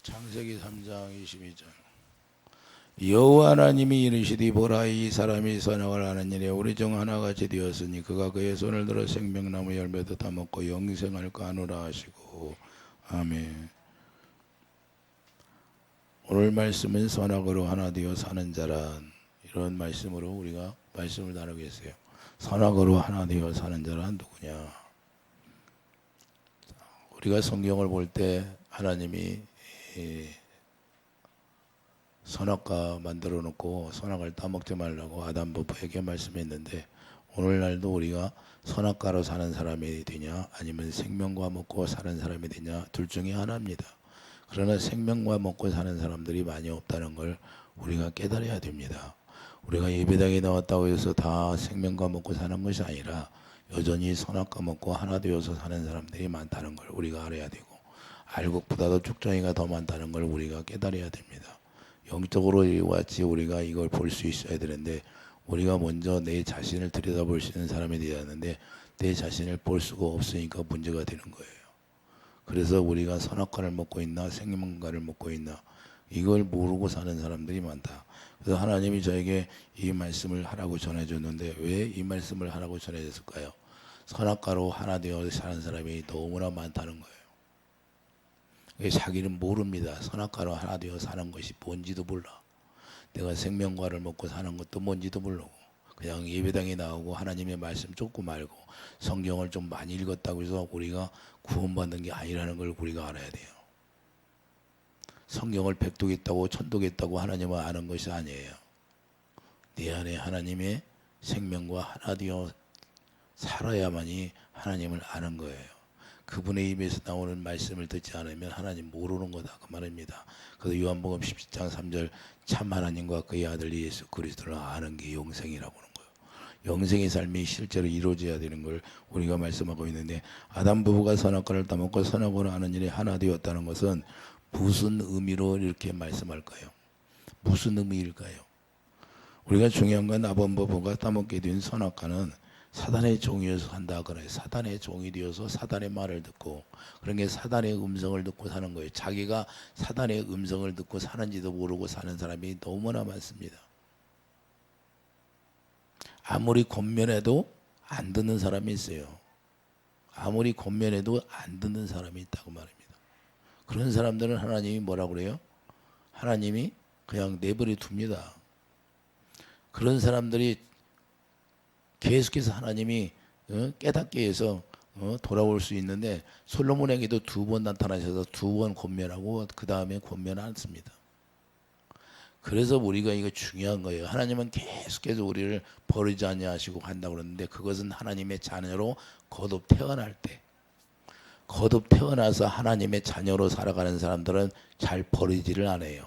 창세기 3장 22절. 여호와 하나님이 이르시되 보라, 이 사람이 선악을 하는 일에 우리 중 하나같이 되었으니 그가 그의 손을 들어 생명나무 열매도 따먹고 영생할까 하노라 하시고. 아멘. 오늘 말씀은 선악으로 하나 되어 사는 자란, 이런 말씀으로 우리가 말씀을 나누겠어요. 선악으로 하나 되어 사는 자란 누구냐? 우리가 성경을 볼 때 하나님이 선악과 만들어 놓고 선악을 따먹지 말라고 아담 부부에게 말씀했는데, 오늘날도 우리가 선악과로 사는 사람이 되냐 아니면 생명과 먹고 사는 사람이 되냐, 둘 중에 하나입니다. 그러나 생명과 먹고 사는 사람들이 많이 없다는 걸 우리가 깨달아야 됩니다. 우리가 예배당에 나왔다고 해서 다 생명과 먹고 사는 것이 아니라 여전히 선악과 먹고 하나 되어서 사는 사람들이 많다는 걸 우리가 알아야 되고, 알곡보다도 쭉정이가 더 많다는 걸 우리가 깨달아야 됩니다. 영적으로 왔지 우리가 이걸 볼 수 있어야 되는데, 우리가 먼저 내 자신을 들여다볼 수 있는 사람이 되어야 하는데 내 자신을 볼 수가 없으니까 문제가 되는 거예요. 그래서 우리가 선악과를 먹고 있나 생명과를 먹고 있나, 이걸 모르고 사는 사람들이 많다. 그래서 하나님이 저에게 이 말씀을 하라고 전해줬는데, 왜 이 말씀을 하라고 전해줬을까요? 선악과로 하나 되어 사는 사람이 너무나 많다는 거예요. 자기는 모릅니다. 선악과로 하나 되어 사는 것이 뭔지도 몰라. 내가 생명과를 먹고 사는 것도 뭔지도 모르고, 그냥 예배당에 나오고 하나님의 말씀 조금 알고 성경을 좀 많이 읽었다고 해서 우리가 구원받는 게 아니라는 걸 우리가 알아야 돼요. 성경을 백독했다고 천독했다고 하나님을 아는 것이 아니에요. 내 안에 하나님의 생명과 하나 되어 살아야만이 하나님을 아는 거예요. 그분의 입에서 나오는 말씀을 듣지 않으면 하나님 모르는 거다, 그 말입니다. 그래서 요한복음 17장 3절, 참 하나님과 그의 아들 예수 그리스도를 아는 게 영생이라고 하는 거예요. 영생의 삶이 실제로 이루어져야 되는 걸 우리가 말씀하고 있는데, 아담 부부가 선악과를 따먹고 선악으로 하는 일이 하나 되었다는 것은 무슨 의미로 이렇게 말씀할까요? 무슨 의미일까요? 우리가 중요한 건 아담 부부가 따먹게 된 선악과는 사단의 종이어서 한다 그래요. 사단의 종이 되어서 사단의 말을 듣고, 그런 게 사단의 음성을 듣고 사는 거예요. 자기가 사단의 음성을 듣고 사는지도 모르고 사는 사람이 너무나 많습니다. 아무리 권면해도 안 듣는 사람이 있어요. 아무리 권면해도 안 듣는 사람이 있다고 말입니다. 그런 사람들은 하나님이 뭐라고 그래요? 하나님이 그냥 내버려 둡니다. 그런 사람들이 계속해서 하나님이 깨닫게 해서 돌아올 수 있는데, 솔로몬에게도 2번 나타나셔서 2번 권면하고 그 다음에 권면 않습니다. 그래서 우리가 이거 중요한 거예요. 하나님은 계속해서 우리를 버리지 아니하시고 한다고 그러는데, 그것은 하나님의 자녀로 거듭 태어날 때, 거듭 태어나서 하나님의 자녀로 살아가는 사람들은 잘 버리지를 않아요.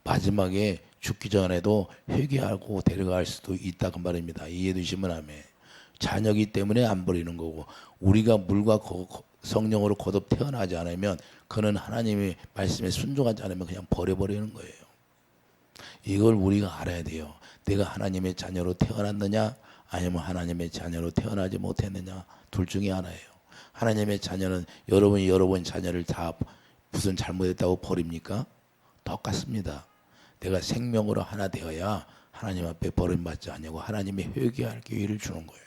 마지막에 죽기 전에도 회개하고 데려갈 수도 있다고 말입니다. 이해해 주시면 아멘. 자녀기 때문에 안 버리는 거고, 우리가 물과 성령으로 거듭 태어나지 않으면 그는 하나님의 말씀에 순종하지 않으면 그냥 버려버리는 거예요. 이걸 우리가 알아야 돼요. 내가 하나님의 자녀로 태어났느냐 아니면 하나님의 자녀로 태어나지 못했느냐, 둘 중에 하나예요. 하나님의 자녀는 여러분이 여러분 자녀를 다 무슨 잘못했다고 버립니까? 똑같습니다. 내가 생명으로 하나 되어야 하나님 앞에 버림받지 않냐고 하나님이 회개할 기회를 주는 거예요.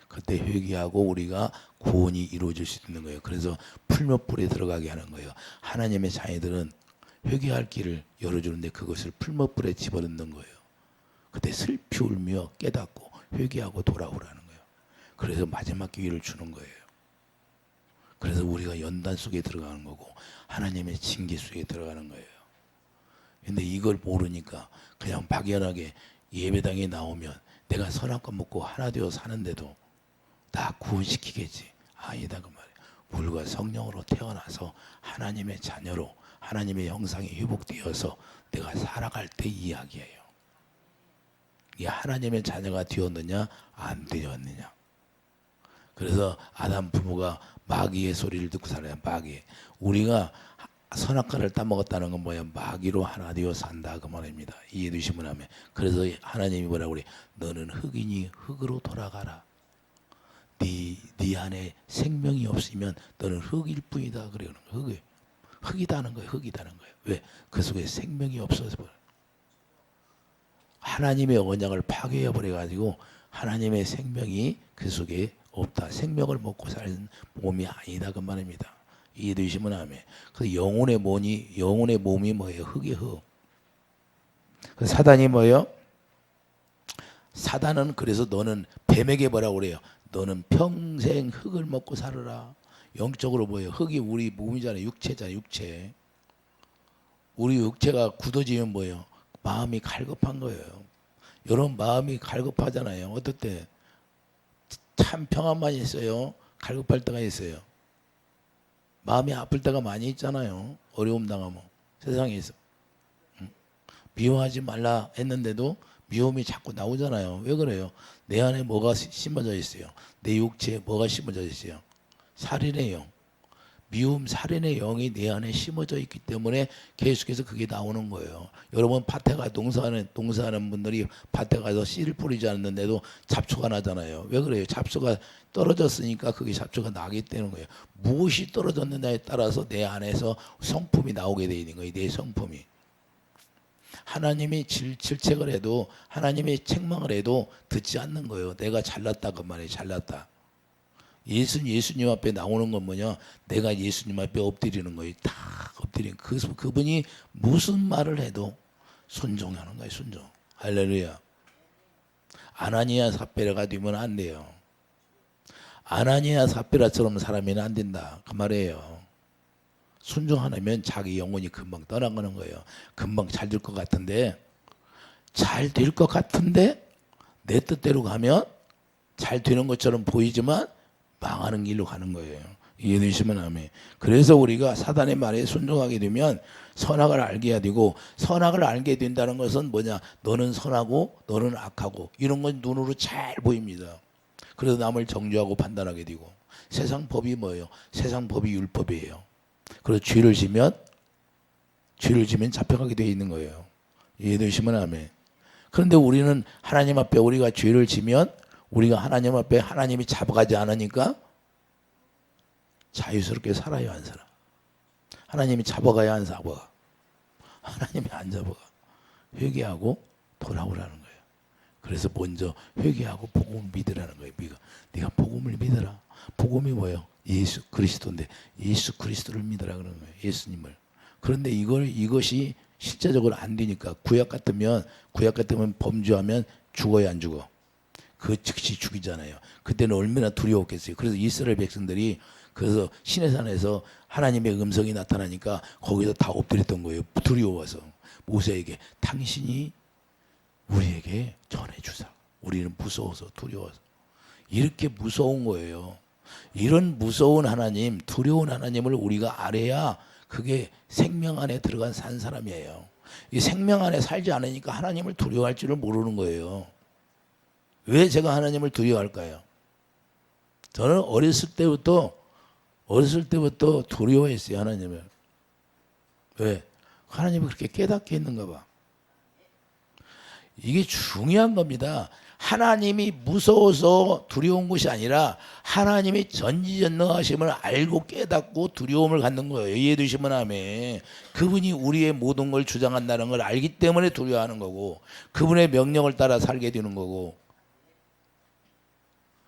그때 회개하고 우리가 구원이 이루어질 수 있는 거예요. 그래서 풀몇불에 들어가게 하는 거예요. 하나님의 자녀들은 회개할 길을 열어주는데 그것을 풀몇불에 집어넣는 거예요. 그때 슬피 울며 깨닫고 회개하고 돌아오라는 거예요. 그래서 마지막 기회를 주는 거예요. 그래서 우리가 연단 속에 들어가는 거고 하나님의 징계 속에 들어가는 거예요. 근데 이걸 모르니까 그냥 막연하게 예배당에 나오면 내가 선악과 먹고 하나 되어 사는데도 나 구원시키겠지, 아니다 그 말이에요. 물과 성령으로 태어나서 하나님의 자녀로 하나님의 형상이 회복되어서 내가 살아갈 때 이야기예요. 이 하나님의 자녀가 되었느냐 안 되었느냐. 그래서 아담 부부가 마귀의 소리를 듣고 살아요. 마귀. 우리가 선악과를 따먹었다는 건 뭐야? 마귀로 하나 되어 산다 그 말입니다. 이해해 주시면 하면. 그래서 하나님이 뭐라고 그래? 너는 흙이니 흙으로 돌아가라. 네 안에 생명이 없으면 너는 흙일 뿐이다 그래요. 흙이. 흙이다는 거예요. 흙이다는 거예요. 왜? 그 속에 생명이 없어서 버려요. 하나님의 언약을 파괴해 버려 가지고 하나님의 생명이 그 속에 없다. 생명을 먹고 사는 몸이 아니다 그 말입니다. 이해되시면 아멘. 그 영혼의 몸이 뭐예요? 흙이 흙. 그 사단이 뭐예요? 사단은 그래서 너는 뱀에게 뭐라고 그래요? 너는 평생 흙을 먹고 살아라. 영적으로 뭐예요? 흙이 우리 몸이잖아요. 육체잖아요. 육체. 우리 육체가 굳어지면 뭐예요? 마음이 갈급한 거예요. 여러분 마음이 갈급하잖아요. 어떨 때? 참 평안만 있어요. 갈급할 때가 있어요. 마음이 아플 때가 많이 있잖아요. 어려움 당하면 세상에서. 미워하지 말라 했는데도 미움이 자꾸 나오잖아요. 왜 그래요? 내 안에 뭐가 심어져 있어요? 내 육체에 뭐가 심어져 있어요? 살인의 영. 미움, 살인의 영이 내 안에 심어져 있기 때문에 계속해서 그게 나오는 거예요. 여러분 밭에 가 농사하는 분들이 밭에 가서 씨를 뿌리지 않는데도 잡초가 나잖아요. 왜 그래요? 잡초가 떨어졌으니까 그게 잡초가 나기 때문인 거예요. 무엇이 떨어졌느냐에 따라서 내 안에서 성품이 나오게 돼 있는 거예요. 내 성품이. 하나님이 질책을 해도 하나님이 책망을 해도 듣지 않는 거예요. 내가 잘났다 그 말이에요. 잘났다. 예수님 앞에 나오는 건 뭐냐? 내가 예수님 앞에 엎드리는 거예요. 다 엎드리는 그분이 무슨 말을 해도 순종하는 거예요. 순종. 할렐루야. 아나니아 삽비라가 되면 안 돼요. 아나니아 삽비라처럼 사람이는 안 된다. 그 말이에요. 순종 안 하면 자기 영혼이 금방 떠나가는 거예요. 금방 잘 될 것 같은데 내 뜻대로 가면 잘 되는 것처럼 보이지만 망하는 길로 가는 거예요. 이해되시면 아멘. 그래서 우리가 사단의 말에 순종하게 되면 선악을 알게 해야 되고, 선악을 알게 된다는 것은 뭐냐? 너는 선하고 너는 악하고 이런 건 눈으로 잘 보입니다. 그래서 남을 정죄하고 판단하게 되고, 세상 법이 뭐예요? 세상 법이 율법이에요. 그래서 죄를 지면 잡혀가게 되어 있는 거예요. 이해되시면 아멘. 그런데 우리는 하나님 앞에 우리가 죄를 지면 우리가 하나님 앞에 하나님이 잡아가지 않으니까 자유스럽게 살아요. 안 살아? 하나님이 잡아가야 안 잡아가? 하나님이 안 잡아가. 회개하고 돌아오라는 거예요. 그래서 먼저 회개하고 복음을 믿으라는 거예요. 네가 복음을 믿어라. 복음이 뭐예요? 예수 그리스도인데 예수 그리스도를 믿으라 그러는 거예요. 예수님을. 그런데 이것이 실제적으로 안 되니까 구약 같으면 범죄하면 죽어야 안 죽어? 그 즉시 죽이잖아요. 그때는 얼마나 두려웠겠어요. 그래서 이스라엘 백성들이 그래서 시내산에서 하나님의 음성이 나타나니까 거기서 다 엎드렸던 거예요. 두려워서 모세에게 당신이 우리에게 전해주사. 우리는 무서워서 두려워서. 이렇게 무서운 거예요. 이런 무서운 하나님, 두려운 하나님을 우리가 알아야 그게 생명 안에 들어간 산 사람이에요. 이 생명 안에 살지 않으니까 하나님을 두려워할 줄을 모르는 거예요. 왜 제가 하나님을 두려워할까요? 저는 어렸을 때부터 두려워했어요. 하나님을. 왜? 하나님이 그렇게 깨닫게 했는가 봐. 이게 중요한 겁니다. 하나님이 무서워서 두려운 것이 아니라 하나님이 전지전능하심을 알고 깨닫고 두려움을 갖는 거예요. 이해되시면 아멘. 그분이 우리의 모든 걸 주장한다는 걸 알기 때문에 두려워하는 거고, 그분의 명령을 따라 살게 되는 거고.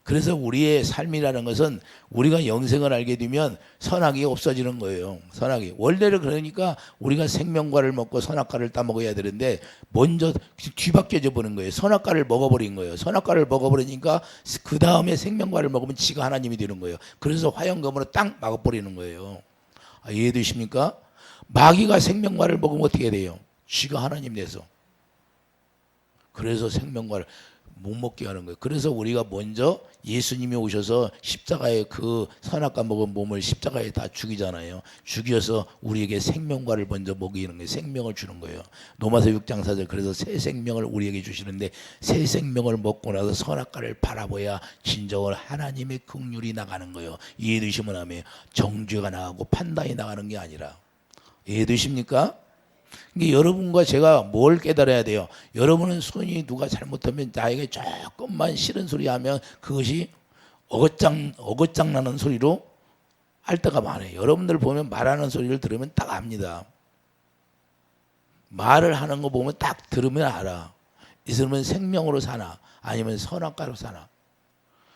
그래서 우리의 삶이라는 것은 우리가 영생을 알게 되면 선악이 없어지는 거예요. 선악이. 원래는 그러니까 우리가 생명과를 먹고 선악과를 따먹어야 되는데 먼저 뒤바뀌어져 버린 거예요. 선악과를 먹어버린 거예요. 선악과를 먹어버리니까 그 다음에 생명과를 먹으면 지가 하나님이 되는 거예요. 그래서 화영검으로 딱 막아버리는 거예요. 이해되십니까? 마귀가 생명과를 먹으면 어떻게 돼요? 지가 하나님 돼서. 그래서 생명과를 못 먹게 하는 거예요. 그래서 우리가 먼저 예수님이 오셔서 십자가에 그 선악과 먹은 몸을 십자가에 다 죽이잖아요. 죽여서 우리에게 생명과를 먼저 먹이는 거예요. 생명을 주는 거예요. 로마서 6장 4절. 그래서 새 생명을 우리에게 주시는데, 새 생명을 먹고 나서 선악과를 바라봐야 진정으로 하나님의 긍휼이 나가는 거예요. 이해되시면 하면 정죄가 나가고 판단이 나가는 게 아니라. 이해되십니까? 그러니까 여러분과 제가 뭘 깨달아야 돼요? 여러분은 손이 누가 잘못하면 나에게 조금만 싫은 소리 하면 그것이 어긋장 나는 소리로 알 때가 많아요. 여러분들 보면 말하는 소리를 들으면 딱 압니다. 말을 하는 거 보면 딱 들으면 알아. 이 사람은 생명으로 사나 아니면 선악과로 사나.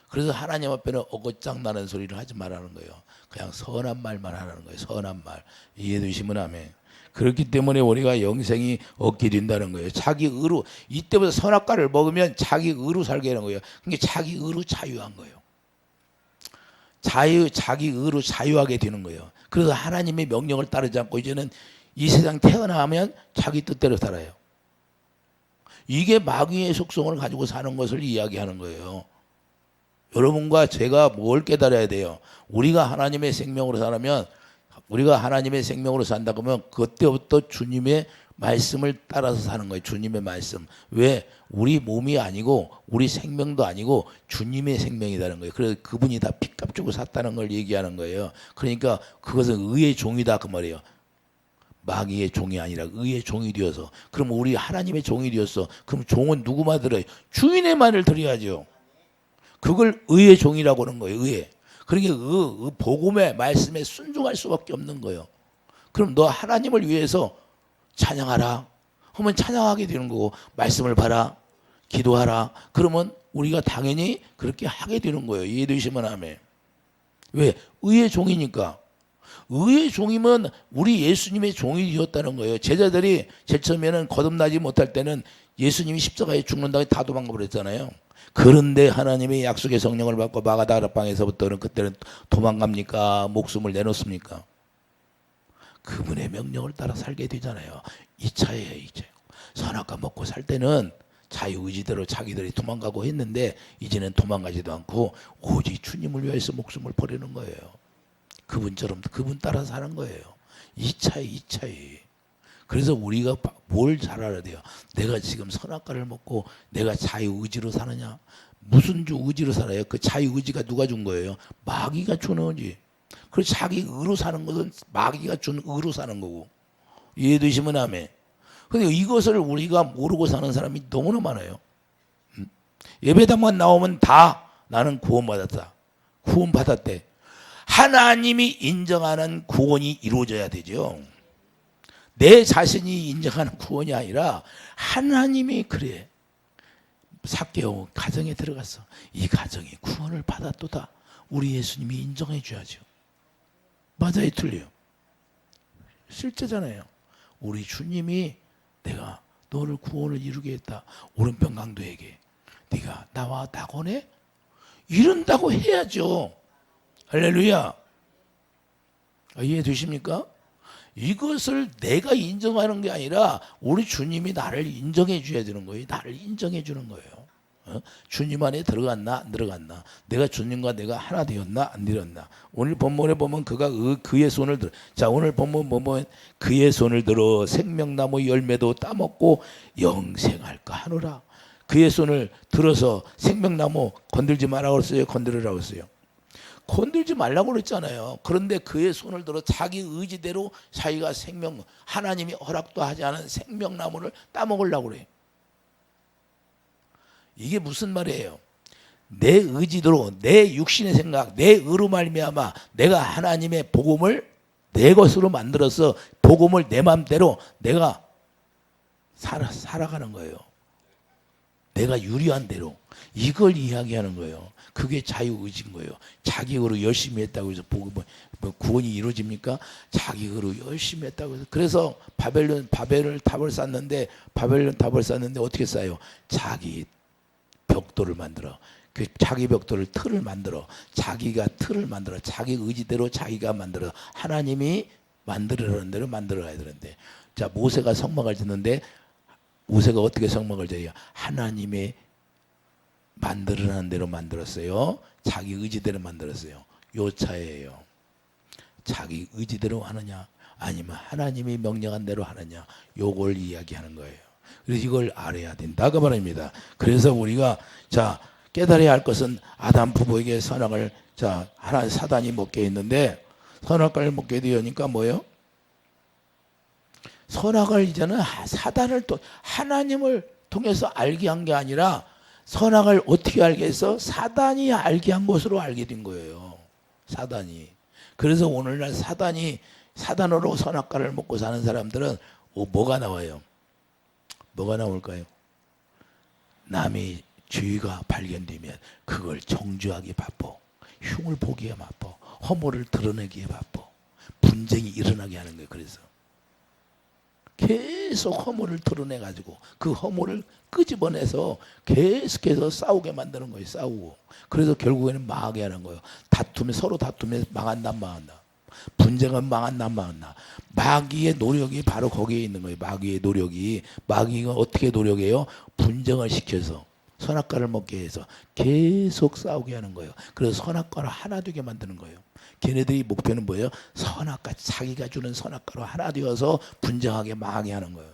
그래서 하나님 앞에는 어긋장나는 소리를 하지 말라는 거예요. 그냥 선한 말만 하라는 거예요. 선한 말. 이해되시면 아멘. 그렇기 때문에 우리가 영생이 얻게 된다는 거예요. 자기 의로, 이때부터 선악과를 먹으면 자기 의로 살게 하는 거예요. 그러니까 자기 의로 자유한 거예요. 자기 의로 자유하게 되는 거예요. 그래서 하나님의 명령을 따르지 않고 이제는 이 세상 태어나면 자기 뜻대로 살아요. 이게 마귀의 속성을 가지고 사는 것을 이야기하는 거예요. 여러분과 제가 뭘 깨달아야 돼요? 우리가 하나님의 생명으로 살면, 우리가 하나님의 생명으로 산다 그러면 그때부터 주님의 말씀을 따라서 사는 거예요. 주님의 말씀. 왜? 우리 몸이 아니고 우리 생명도 아니고 주님의 생명이라는 거예요. 그래서 그분이 다 핏값 주고 샀다는 걸 얘기하는 거예요. 그러니까 그것은 의의 종이다 그 말이에요. 마귀의 종이 아니라 의의 종이 되어서. 그럼 우리 하나님의 종이 되었어. 그럼 종은 누구만 들어요? 주인의 말을 들어야죠. 그걸 의의 종이라고 하는 거예요. 의의. 그러니까 그 복음의 말씀에 순종할 수밖에 없는 거예요. 그럼 너 하나님을 위해서 찬양하라 하면 찬양하게 되는 거고, 말씀을 봐라, 기도하라 그러면 우리가 당연히 그렇게 하게 되는 거예요. 이해되시면 아멘. 왜? 의의 종이니까. 의의 종이면 우리 예수님의 종이 되었다는 거예요. 제자들이 제일 처음에는 거듭나지 못할 때는 예수님이 십자가에 죽는다고 다 도망가 버렸잖아요. 그런데 하나님의 약속의 성령을 받고 마가다락방에서부터는 그때는 도망갑니까? 목숨을 내놓습니까? 그분의 명령을 따라 살게 되잖아요. 이 차예요, 이제. 선악과 먹고 살 때는 자유의지대로 자기들이 도망가고 했는데 이제는 도망가지도 않고 오직 주님을 위해서 목숨을 버리는 거예요. 그분처럼 그분 따라 사는 거예요. 이 차이. 그래서 우리가 뭘 잘 알아야 돼요. 내가 지금 선악과를 먹고 내가 자유의지로 사느냐? 무슨 의지로 살아요? 그 자유의지가 누가 준 거예요? 마귀가 주는 거지. 그래서 자기 의로 사는 것은 마귀가 준 의로 사는 거고. 이해되시면 아멘. 근데 이것을 우리가 모르고 사는 사람이 너무나 많아요. 예배당만 나오면 다 나는 구원받았다. 구원받았대. 하나님이 인정하는 구원이 이루어져야 되죠. 내 자신이 인정하는 구원이 아니라 하나님이 그래. 삭개오 가정에 들어갔어. 이 가정이 구원을 받았도다. 우리 예수님이 인정해 줘야죠. 맞아요, 틀려요? 실제잖아요. 우리 주님이 내가 너를 구원을 이루게 했다. 오른편 강도에게 네가 나와 낙원해? 이런다고 해야죠. 할렐루야. 이해되십니까? 이것을 내가 인정하는 게 아니라 우리 주님이 나를 인정해 줘야 되는 거예요. 나를 인정해 주는 거예요. 주님 안에 들어갔나 안 들어갔나, 내가 주님과 내가 하나 되었나 안 되었나. 오늘 본문에 보면 그가 그의 손을 들어. 자, 오늘 본문 보면 그의 손을 들어 생명나무 열매도 따먹고 영생할까 하노라. 그의 손을 들어서 생명나무 건들지 말라고 했어요? 건드리라고 했어요? 건들지 말라고 그랬잖아요. 그런데 그의 손을 들어 자기 의지대로 자기가 하나님이 허락도 하지 않은 생명나무를 따먹으려고 그래요. 이게 무슨 말이에요? 내 의지대로, 내 육신의 생각, 내 의로 말미암아 내가 하나님의 복음을 내 것으로 만들어서 복음을 내 마음대로 내가 살아가는 거예요. 내가 유리한 대로. 이걸 이야기하는 거예요. 그게 자유의지인 거예요. 자기 의로 열심히 했다고 해서 구원이 이루어집니까? 자기 의로 열심히 했다고 해서. 그래서 바벨을 탑을 쌓는데 어떻게 쌓아요? 자기 벽돌을 만들어. 그 자기 벽돌을 틀을 만들어. 자기가 틀을 만들어. 자기 의지대로 자기가 만들어. 하나님이 만들으라는 대로 만들어야 되는데. 자, 모세가 성막을 짓는데 모세가 어떻게 성막을 져요? 하나님의 만들으라는 대로 만들었어요. 자기 의지대로 만들었어요. 요 차예요. 자기 의지대로 하느냐 아니면 하나님이 명령한 대로 하느냐, 요걸 이야기하는 거예요. 그래서 이걸 알아야 된다고 말입니다. 그래서 우리가 자 깨달아야 할 것은 아담 부부에게 선악을 사단이 먹게 했는데 선악과를 먹게 되니까 뭐예요? 선악을 이제는 사단을 또 하나님을 통해서 알게 한 게 아니라 선악을 어떻게 알게 해서 사단이 알게 한 것으로 알게 된 거예요. 사단이. 그래서 오늘날 사단으로 선악과를 먹고 사는 사람들은 뭐가 나와요? 뭐가 나올까요? 남의 죄가 발견되면 그걸 정죄하기 바빠. 흉을 보기에 바빠. 허물을 드러내기에 바빠. 분쟁이 일어나게 하는 거예요. 그래서 계속 허물을 드러내가지고 그 허물을 끄집어내서 계속해서 싸우게 만드는 거예요. 싸우고. 그래서 결국에는 망하게 하는 거예요. 서로 다투면 망한다. 분쟁은 망한다. 마귀의 노력이 바로 거기에 있는 거예요. 마귀의 노력이. 마귀가 어떻게 노력해요? 분쟁을 시켜서 선악과를 먹게 해서 계속 싸우게 하는 거예요. 그래서 선악과를 하나 되게 만드는 거예요. 걔네들이 목표는 뭐예요? 선악과, 자기가 주는 선악과로 하나 되어서 분쟁하게 망하게 하는 거예요.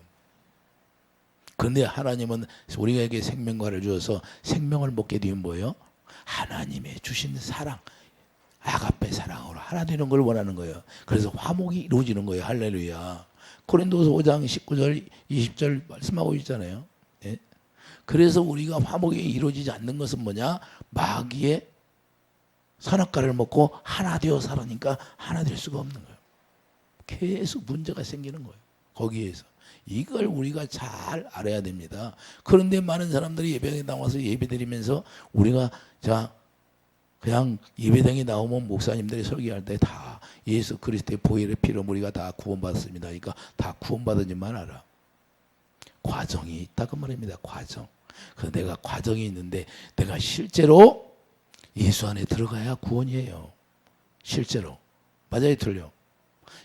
그런데 하나님은 우리에게 생명과를 주어서 생명을 먹게 되면 뭐예요? 하나님의 주신 사랑, 아가페 사랑으로 하나 되는 걸 원하는 거예요. 그래서 화목이 이루어지는 거예요. 할렐루야. 고린도서 5장 19절 20절 말씀하고 있잖아요. 예? 그래서 우리가 화목이 이루어지지 않는 것은 뭐냐? 마귀의 선악과를 먹고 하나 되어 살으니까 하나 될 수가 없는 거예요. 계속 문제가 생기는 거예요. 거기에서. 이걸 우리가 잘 알아야 됩니다. 그런데 많은 사람들이 예배당에 나와서 예배드리면서 우리가 그냥 예배당에 나오면 목사님들이 설교할 때 다 예수 그리스도의 보혈의 피로 우리가 다 구원받았습니다. 그러니까 다 구원받은지만 알아. 과정이 있다 그 말입니다. 과정. 그래서 내가 과정이 있는데 내가 실제로 예수 안에 들어가야 구원이에요. 실제로. 맞아요, 틀려?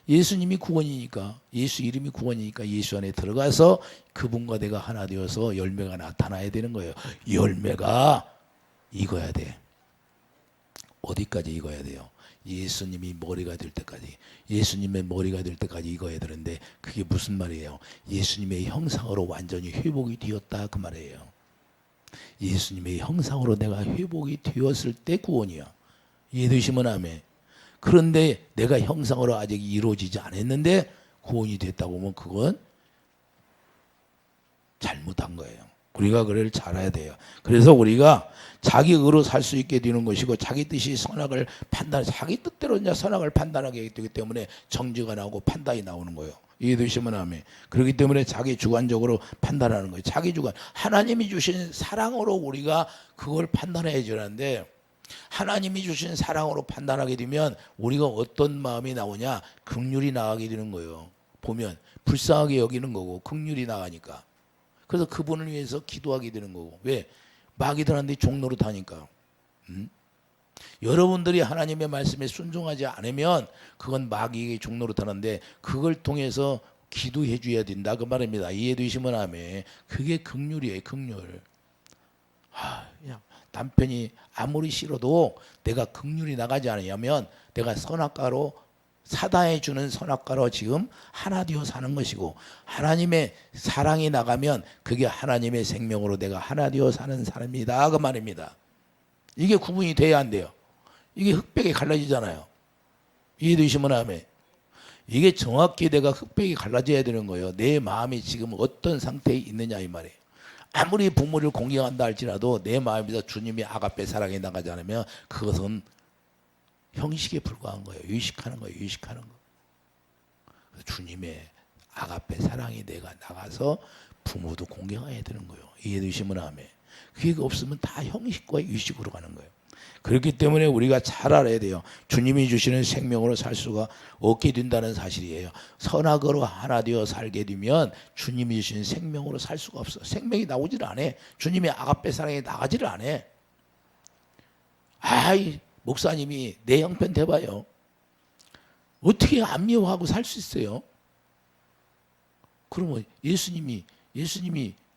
예수님이 구원이니까, 예수 이름이 구원이니까 예수 안에 들어가서 그분과 내가 하나 되어서 열매가 나타나야 되는 거예요. 열매가 익어야 돼. 어디까지 익어야 돼요? 예수님이 머리가 될 때까지. 예수님의 머리가 될 때까지 익어야 되는데 그게 무슨 말이에요? 예수님의 형상으로 완전히 회복이 되었다 그 말이에요. 예수님의 형상으로 내가 회복이 되었을 때 구원이야. 이해되시면 아멘. 그런데 내가 형상으로 아직 이루어지지 않았는데 구원이 됐다고 하면 그건 잘못한 거예요. 우리가 그걸 잘 알아야 돼요. 그래서 우리가 자기 의로 살 수 있게 되는 것이고 자기 뜻이 선악을 자기 뜻대로 이제 선악을 판단하게 되기 때문에 정죄가 나오고 판단이 나오는 거예요. 이해되시면 아멘. 그렇기 때문에 자기 주관적으로 판단하는 거예요. 자기 주관. 하나님이 주신 사랑으로 우리가 그걸 판단해야 되는데 하나님이 주신 사랑으로 판단하게 되면 우리가 어떤 마음이 나오냐? 긍휼이 나가게 되는 거예요. 보면 불쌍하게 여기는 거고 긍휼이 나가니까. 그래서 그분을 위해서 기도하게 되는 거고. 왜? 마귀들한테 종노릇 하니까. 여러분들이 하나님의 말씀에 순종하지 않으면 그건 마귀에게 종노릇 하는데 그걸 통해서 기도해 줘야 된다 그 말입니다. 이해되시면 아멘. 그게 긍휼이에요. 긍휼. 남편이 아무리 싫어도 내가 긍휼이 나가지 않으면 내가 선악과로 사단에 주는 선악과로 지금 하나 되어 사는 것이고 하나님의 사랑이 나가면 그게 하나님의 생명으로 내가 하나 되어 사는 사람이다 그 말입니다. 이게 구분이 돼야 안 돼요. 이게 흑백이 갈라지잖아요. 이해되시면 아멘. 이게 정확히 내가 흑백이 갈라져야 되는 거예요. 내 마음이 지금 어떤 상태에 있느냐 이 말이에요. 아무리 부모를 공경한다 할지라도 내 마음에서 주님이 아가페 사랑이 나가지 않으면 그것은 형식에 불과한 거예요. 의식하는 거예요. 의식하는 거. 주님의 아가페 사랑이 내가 나가서 부모도 공경해야 되는 거예요. 이해되시면 아멘. 그게 없으면 다 형식과 의식으로 가는 거예요. 그렇기 때문에 우리가 잘 알아야 돼요. 주님이 주시는 생명으로 살 수가 없게 된다는 사실이에요. 선악으로 하나 되어 살게 되면 주님이 주시는 생명으로 살 수가 없어. 생명이 나오질 않아. 주님의 아가페 사랑이 나가지를 않아. 목사님이 내 형편 대봐요. 어떻게 안 미워하고 살 수 있어요? 그러면 예수님이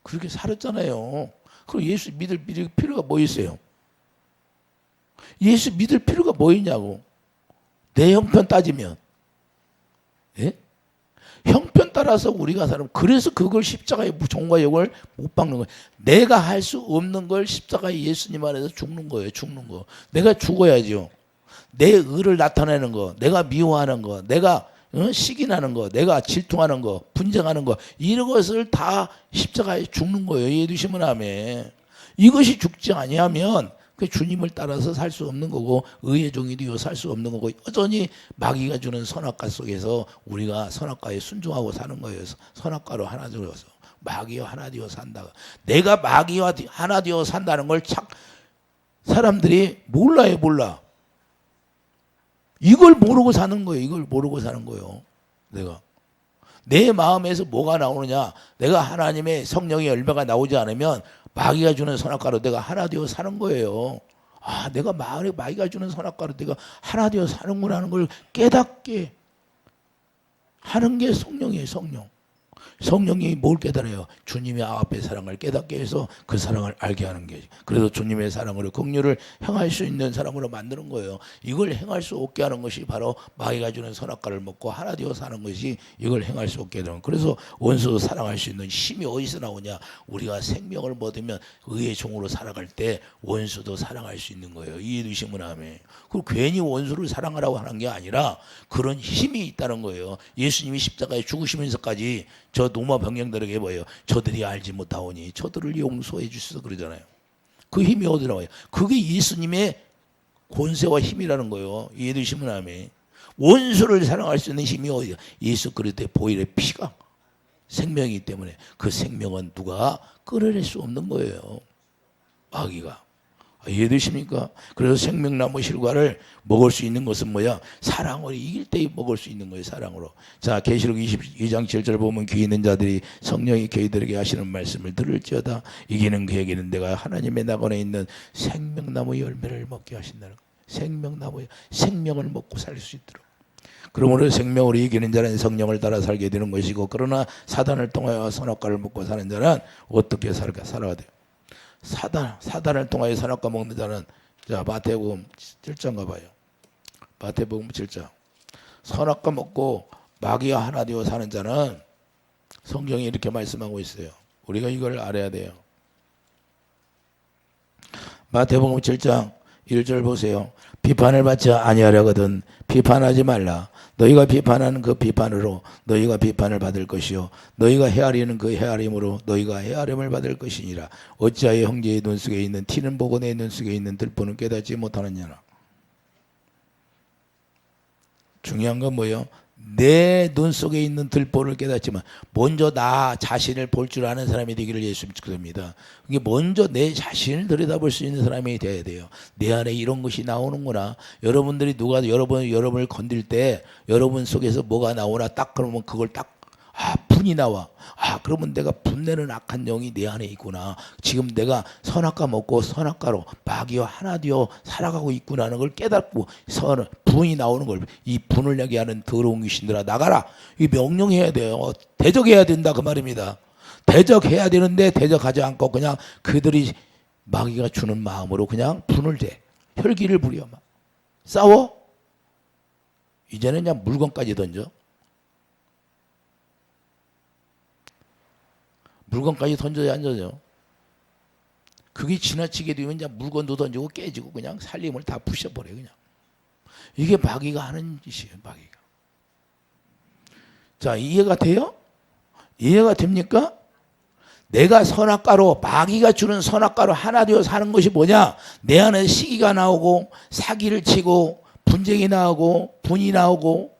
그렇게 살았잖아요. 그럼 예수 믿을 필요가 뭐 있어요? 예수 믿을 필요가 뭐 있냐고. 내 형편 따지면. 예? 형편 따라서 우리가 살면 그래서 그걸 십자가의 종과 역을 못 박는 거예요. 내가 할 수 없는 걸 십자가의 예수님 안에서 죽는 거예요. 죽는 거. 내가 죽어야죠. 내 의를 나타내는 거, 내가 미워하는 거, 내가 시기나는 거, 내가 질투하는 거, 분쟁하는 거 이런 것을 다 십자가에 죽는 거예요. 이해되시면 아멘. 이것이 죽지 아니하면 그 주님을 따라서 살 수 없는 거고 의의 종이 되어 살 수 없는 거고 여전히 마귀가 주는 선악과 속에서 우리가 선악과에 순종하고 사는 거예요. 선악과로 하나 되어서 마귀와 하나 되어 산다. 내가 마귀와 하나 되어 산다는 걸 사람들이 몰라. 이걸 모르고 사는 거예요. 이걸 모르고 사는 거예요. 내가 내 마음에서 뭐가 나오느냐? 내가 하나님의 성령의 열매가 나오지 않으면 마귀가 주는 선악과로 내가 하나 되어 사는 거예요. 아, 내가 마귀가 주는 선악과로 내가 하나 되어 사는구나 걸 깨닫게 하는 게 성령이에요. 성령이 뭘 깨달아요? 주님의 아가페 사랑을 깨닫게 해서 그 사랑을 알게 하는 게, 그래서 주님의 사랑으로 긍휼을 행할 수 있는 사람으로 만드는 거예요. 이걸 행할 수 없게 하는 것이 바로 마귀가 주는 선악과를 먹고 하나 되어 사는 것이 이걸 행할 수 없게 되는. 그래서 원수도 사랑할 수 있는 힘이 어디서 나오냐? 우리가 생명을 얻으면 의의 종으로 살아갈 때 원수도 사랑할 수 있는 거예요. 이해되시면 아멘. 그 괜히 원수를 사랑하라고 하는 게 아니라 그런 힘이 있다는 거예요. 예수님이 십자가에 죽으시면서까지 저 노마 병영들에게 뭐예요? 저들이 알지 못하오니 저들을 용서해 주셔서 그러잖아요. 그 힘이 어디 나와요? 그게 예수님의 권세와 힘이라는 거예요. 이해되시면 아멘. 원수를 사랑할 수 있는 힘이 어디야? 예수 그리스도의 보혈의 피가 생명이기 때문에 그 생명은 누가 끌어낼 수 없는 거예요. 마귀가. 이해되십니까? 그래서 생명나무 실과를 먹을 수 있는 것은 뭐야? 사랑으로 이길 때 먹을 수 있는 거예요. 사랑으로. 자, 계시록 22장 7절 보면 귀 있는 자들이 성령이 저희들에게 하시는 말씀을 들을지어다. 이기는 그에게는 내가 하나님의 낙원에 있는 생명나무 열매를 먹게 하신다는 거예요. 생명나무 생명을 먹고 살 수 있도록. 그러므로 생명으로 이기는 자는 성령을 따라 살게 되는 것이고, 그러나 사단을 통하여 선악과를 먹고 사는 자는 어떻게 살아야 돼요? 사단을 통하여 선악과 먹는 자는, 자, 마태복음 7장 가봐요. 마태복음 7장. 선악과 먹고 마귀와 하나 되어 사는 자는 성경이 이렇게 말씀하고 있어요. 우리가 이걸 알아야 돼요. 마태복음 7장 1절 보세요. 비판을 받지 아니하려거든 비판하지 말라. 너희가 비판하는 그 비판으로 너희가 비판을 받을 것이요 너희가 헤아리는 그 헤아림으로 너희가 헤아림을 받을 것이니라. 어찌하여 형제의 눈 속에 있는 티는 보고 내 눈 속에 있는 들보는 깨닫지 못하느냐라. 중요한 건 뭐예요? 내 눈 속에 있는 들보를 깨닫지만 먼저 나 자신을 볼 줄 아는 사람이 되기를 예수님 축복합니다. 이게 먼저 내 자신을 들여다볼 수 있는 사람이 돼야 돼요. 내 안에 이런 것이 나오는구나. 여러분들이 누가 여러분을 건들 때 여러분 속에서 뭐가 나오나 딱 그러면 그걸 딱 분이 나와. 그러면 내가 분내는 악한 영이 내 안에 있구나. 지금 내가 선악과 먹고 선악과로 마귀와 하나 되어 살아가고 있구나 하는 걸 깨닫고 분이 나오는 걸, 이 분을 내게 하는 더러운 귀신들아 나가라. 이 명령해야 돼요. 대적해야 된다 그 말입니다. 대적해야 되는데 대적하지 않고 그냥 그들이 마귀가 주는 마음으로 그냥 분을 대. 혈기를 부려. 막 싸워. 이제는 그냥 물건까지 던져. 물건까지 던져야 안 던져. 그게 지나치게 되면 이제 물건도 던지고 깨지고 그냥 살림을 다 부셔버려 그냥. 이게 마귀가 하는 짓이에요. 마귀가. 자, 이해가 돼요? 이해가 됩니까? 내가 선악과로 마귀가 주는 선악과로 하나 되어 사는 것이 뭐냐? 내 안에 시기가 나오고 사기를 치고 분쟁이 나오고 분이 나오고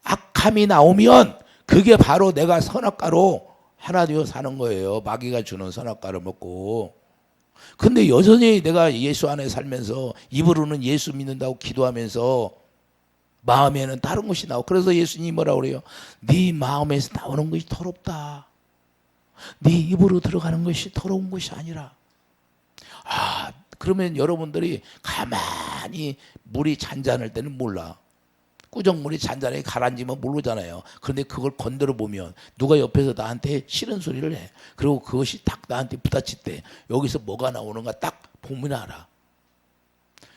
악함이 나오면 그게 바로 내가 선악과로 하나 되어 사는 거예요. 마귀가 주는 선악과를 먹고. 근데 여전히 내가 예수 안에 살면서 입으로는 예수 믿는다고 기도하면서 마음에는 다른 것이 나오고, 그래서 예수님이 뭐라고 그래요? 네 마음에서 나오는 것이 더럽다. 네 입으로 들어가는 것이 더러운 것이 아니라. 그러면 여러분들이 가만히 물이 잔잔할 때는 몰라. 꾸정물이 잔잔하게 가라앉으면 모르잖아요. 그런데 그걸 건드려 보면 누가 옆에서 나한테 싫은 소리를 해. 그리고 그것이 딱 나한테 부딪힐 때 여기서 뭐가 나오는가 딱 보면 알아.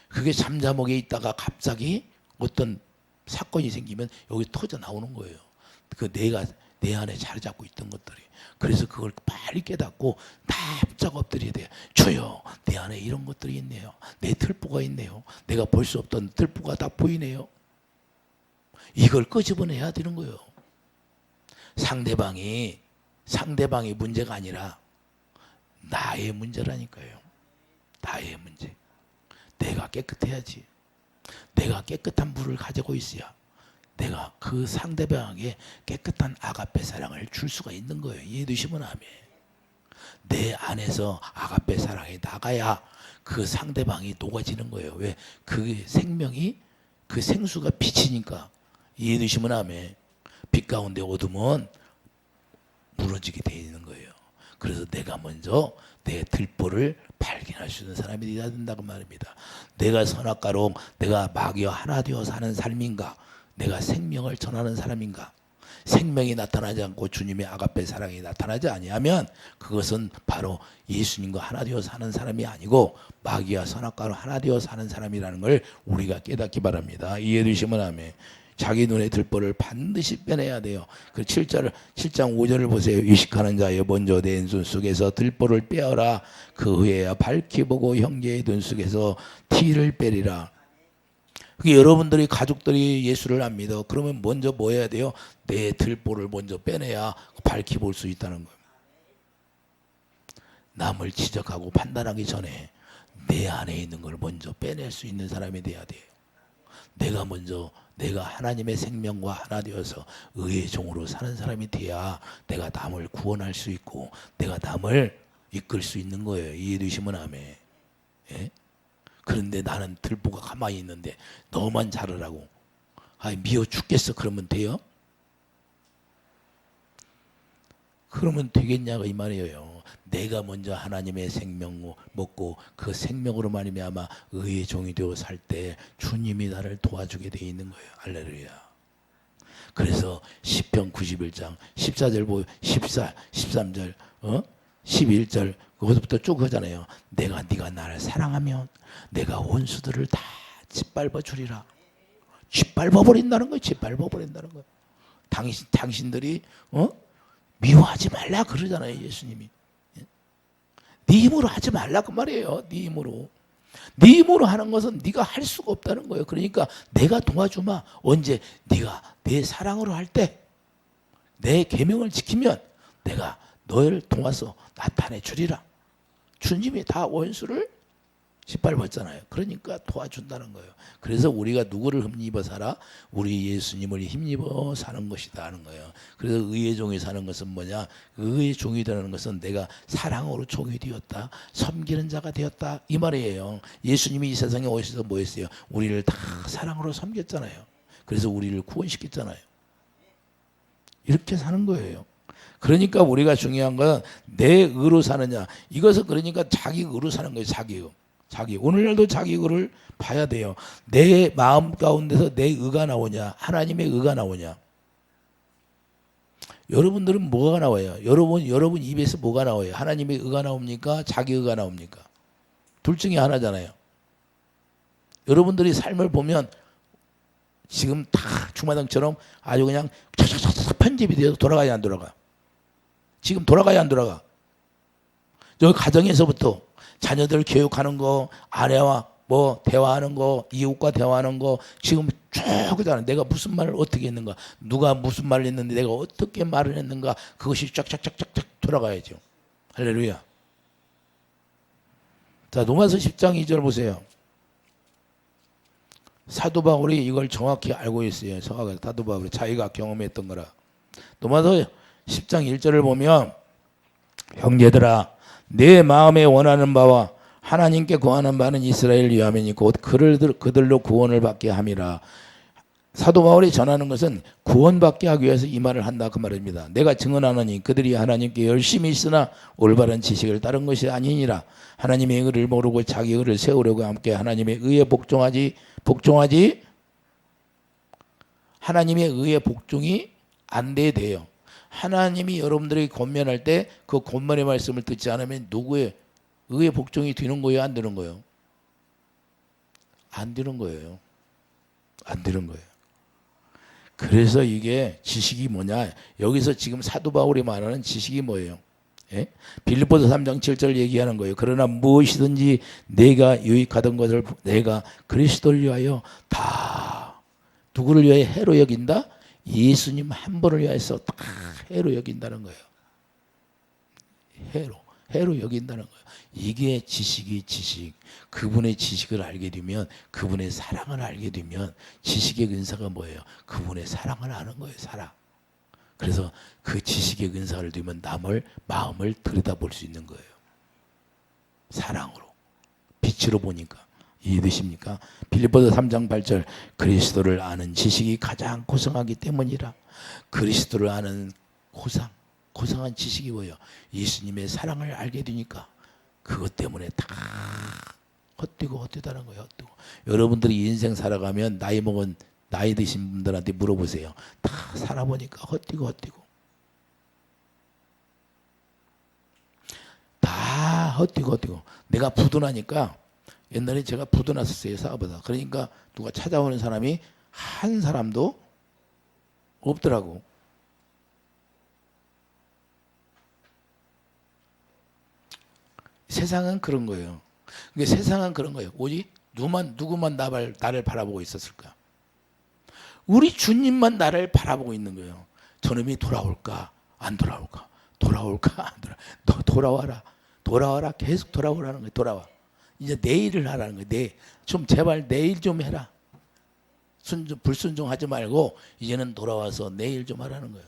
그게 잠자목에 있다가 갑자기 어떤 사건이 생기면 여기 터져 나오는 거예요. 그 내가 내 안에 자리 잡고 있던 것들이. 그래서 그걸 빨리 깨닫고 납작 엎드려야 돼요. 주여, 내 안에 이런 것들이 있네요. 내 들보가 있네요. 내가 볼 수 없던 들보가 다 보이네요. 이걸 끄집어내야 되는 거예요. 상대방이 문제가 아니라 나의 문제라니까요. 나의 문제. 내가 깨끗해야지. 내가 깨끗한 물을 가지고 있어야 내가 그 상대방에게 깨끗한 아가페 사랑을 줄 수가 있는 거예요. 이해되시면 아멘. 내 안에서 아가페 사랑이 나가야 그 상대방이 녹아지는 거예요. 왜? 그 생명이, 그 생수가 빛이니까. 이해되시면 아멘. 빛 가운데 어둠은 무너지게 되어 있는 거예요. 그래서 내가 먼저 내 들보를 발견할 수 있는 사람이 되어야 된다고 말입니다. 내가 선악과로 내가 마귀와 하나 되어 사는 삶인가? 내가 생명을 전하는 사람인가? 생명이 나타나지 않고 주님의 아가페 사랑이 나타나지 아니하면 그것은 바로 예수님과 하나 되어 사는 사람이 아니고 마귀와 선악과로 하나 되어 사는 사람이라는 걸 우리가 깨닫기 바랍니다. 이해되시면 아멘. 자기 눈의 들보를 반드시 빼내야 돼요. 그 7장 5절을 보세요. 의식하는 자여 먼저 내 눈 속에서 들보를 빼어라. 그 후에야 밝히 보고 형제의 눈 속에서 티를 빼리라. 그게 여러분들이 가족들이 예수를 안 믿어. 그러면 먼저 뭐 해야 돼요? 내 들보를 먼저 빼내야 밝히 볼 수 있다는 거예요. 남을 지적하고 판단하기 전에 내 안에 있는 걸 먼저 빼낼 수 있는 사람이 돼야 돼요. 내가 하나님의 생명과 하나 되어서 의의 종으로 사는 사람이 돼야 내가 남을 구원할 수 있고 내가 남을 이끌 수 있는 거예요. 이해되시면 아멘. 예? 그런데 나는 들보가 가만히 있는데 너만 잘하라고. 미워 죽겠어. 그러면 돼요? 그러면 되겠냐고 이 말이에요. 내가 먼저 하나님의 생명 먹고 그 생명으로 말미암아 의의 종이 되어 살 때 주님이 나를 도와주게 돼 있는 거예요. 할렐루야. 그래서 시편 91장 14절 보여 13절 11절 그것부터 쭉 하잖아요. 네가 나를 사랑하면 내가 원수들을 다 짓밟아 주리라. 짓밟아 버린다는 거예요. 짓밟아 버린다는 거예요. 당신들이 미워하지 말라 그러잖아요. 예수님이. 네 힘으로 하지 말라 그 말이에요. 네 힘으로 하는 것은 네가 할 수가 없다는 거예요. 그러니까 내가 도와주마. 언제? 네가 내 사랑으로 할 때, 내 계명을 지키면 내가 너를 도와서 나타내 주리라. 주님이 다 원수를 짓밟았잖아요. 그러니까 도와준다는 거예요. 그래서 우리가 누구를 힘입어 살아? 우리 예수님을 힘입어 사는 것이다 하는 거예요. 그래서 의의 종이 사는 것은 뭐냐? 의의 종이 되는 것은 내가 사랑으로 종이 되었다. 섬기는 자가 되었다. 이 말이에요. 예수님이 이 세상에 오셔서 뭐 했어요? 우리를 다 사랑으로 섬겼잖아요. 그래서 우리를 구원시켰잖아요. 이렇게 사는 거예요. 그러니까 우리가 중요한 건 내 의로 사느냐. 이것은 그러니까 자기 의로 사는 거예요. 자기 오늘날도 자기 의를 봐야 돼요. 내 마음 가운데서 내 의가 나오냐 하나님의 의가 나오냐. 여러분들은 뭐가 나와요? 여러분 입에서 뭐가 나와요? 하나님의 의가 나옵니까? 자기 의가 나옵니까? 둘 중에 하나잖아요. 여러분들이 삶을 보면 지금 다 주마등처럼 아주 그냥 편집이 되어서 돌아가야 안 돌아가? 지금 돌아가야 안 돌아가? 여기 가정에서부터 자녀들 교육하는 거, 아내와 뭐 대화하는 거, 이웃과 대화하는 거 지금 쭉 그잖아. 내가 무슨 말을 어떻게 했는가, 누가 무슨 말을 했는데 내가 어떻게 말을 했는가, 그것이 쫙쫙쫙쫙쫙 돌아가야죠. 할렐루야. 자, 로마서 10장 2절 보세요. 사도 바울이 이걸 정확히 알고 있어요. 사도 바울이 자기가 경험했던 거라. 로마서 10장 1절을 보면 형제들아 내 마음에 원하는 바와 하나님께 구하는 바는 이스라엘 위함이니 곧 그들로 구원을 받게 함이라. 사도 바울이 전하는 것은 구원받게 하기 위해서 이 말을 한다 그 말입니다. 내가 증언하노니 그들이 하나님께 열심히 있으나 올바른 지식을 따른 것이 아니니라. 하나님의 의를 모르고 자기 의를 세우려고 함께 하나님의 의에 복종하지 하나님의 의에 복종이 안 돼요. 하나님이 여러분들에게 권면할 때 그 권면의 말씀을 듣지 않으면 누구의 의에 복종이 되는 거예요? 안 되는 거예요? 안 되는 거예요. 안 되는 거예요. 그래서 이게 지식이 뭐냐? 여기서 지금 사도 바울이 말하는 지식이 뭐예요? 예? 빌립보서 3장 7절 얘기하는 거예요. 그러나 무엇이든지 내가 유익하던 것을 내가 그리스도를 위하여 다 누구를 위하여 해로 여긴다? 예수님 한 분을 위해서 다 해로 여긴다는 거예요. 해로. 해로 여긴다는 거예요. 이게 지식이 지식. 그분의 지식을 알게 되면, 그분의 사랑을 알게 되면, 지식의 은사가 뭐예요? 그분의 사랑을 아는 거예요. 사랑. 그래서 그 지식의 은사를 두면 남을 마음을 들여다볼 수 있는 거예요. 사랑으로, 빛으로 보니까. 이해되십니까? 빌립보서 3장 8절, 그리스도를 아는 지식이 가장 고상하기 때문이라. 그리스도를 아는 고상한 지식이 뭐예요? 예수님의 사랑을 알게 되니까 그것 때문에 다 헛되고 헛되다는 거예요. 헛되고. 여러분들이 인생 살아가면 나이 드신 분들한테 물어보세요. 다 살아보니까 헛되고 다 헛되고. 내가 부도나니까, 옛날에 제가 부도났었어요. 사업하다. 그러니까 누가 찾아오는 사람이 한 사람도 없더라고. 세상은 그런 거예요. 그러니까 세상은 그런 거예요. 오직 누구만 나를 바라보고 있었을까? 우리 주님만 나를 바라보고 있는 거예요. 저놈이 돌아올까? 안 돌아올까? 돌아올까? 안 돌아와? 돌아와라. 계속 돌아오라는 거예요. 돌아와. 이제 내일을 하라는 거예요. 좀 제발 내일 좀 해라. 불순종하지 말고 이제는 돌아와서 내일 좀 하라는 거예요.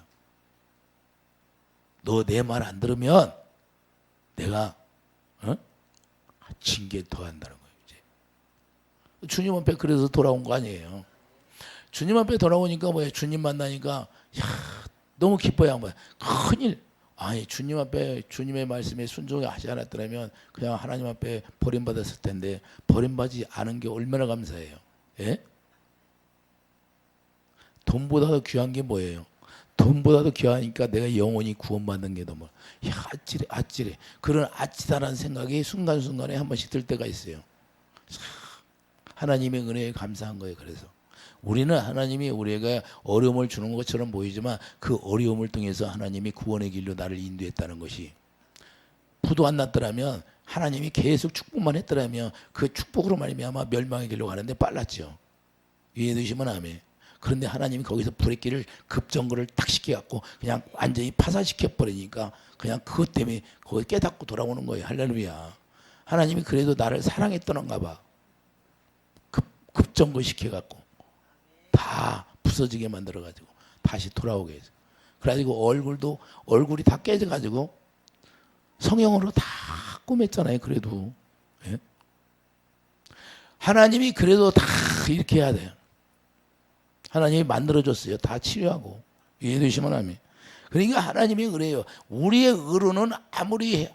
너 내 말 안 들으면 내가 징계 더 한다는 거예요. 이제 주님 앞에 그래서 돌아온 거 아니에요. 주님 앞에 돌아오니까 뭐예요? 주님 만나니까 너무 기뻐요. 큰일. 아니, 주님 앞에 주님의 말씀에 순종하지 않았더라면 그냥 하나님 앞에 버림받았을 텐데, 버림받지 않은 게 얼마나 감사해요. 예? 돈보다도 귀한 게 뭐예요? 돈보다도 귀하니까 내가 영원히 구원받는 게 너무 아찔해. 그런 아찔하다는 생각이 순간순간에 한 번씩 들 때가 있어요. 하나님의 은혜에 감사한 거예요. 그래서 우리는 하나님이 우리에게 어려움을 주는 것처럼 보이지만 그 어려움을 통해서 하나님이 구원의 길로 나를 인도했다는 것이, 부도 안 났더라면, 하나님이 계속 축복만 했더라면 그 축복으로 말미암아 멸망의 길로 가는데 빨랐죠. 이해되시면 아멘. 그런데 하나님이 거기서 브레이크를 급정거를 탁 시켜갖고 그냥 완전히 파산시켜 버리니까 그냥 그것 때문에 거기 깨닫고 돌아오는 거예요. 할렐루야. 하나님이 그래도 나를 사랑했던가 봐. 급정거 시켜갖고 다 부서지게 만들어가지고 다시 돌아오게 해서. 그래가지고 얼굴이 다 깨져가지고 성형으로 다 꾸몄잖아요. 그래도. 예? 하나님이 그래도 다 이렇게 해야 돼요. 하나님이 만들어줬어요. 다 치료하고. 이해되시면 아멘. 그러니까 하나님이 그래요. 우리의 의로는 아무리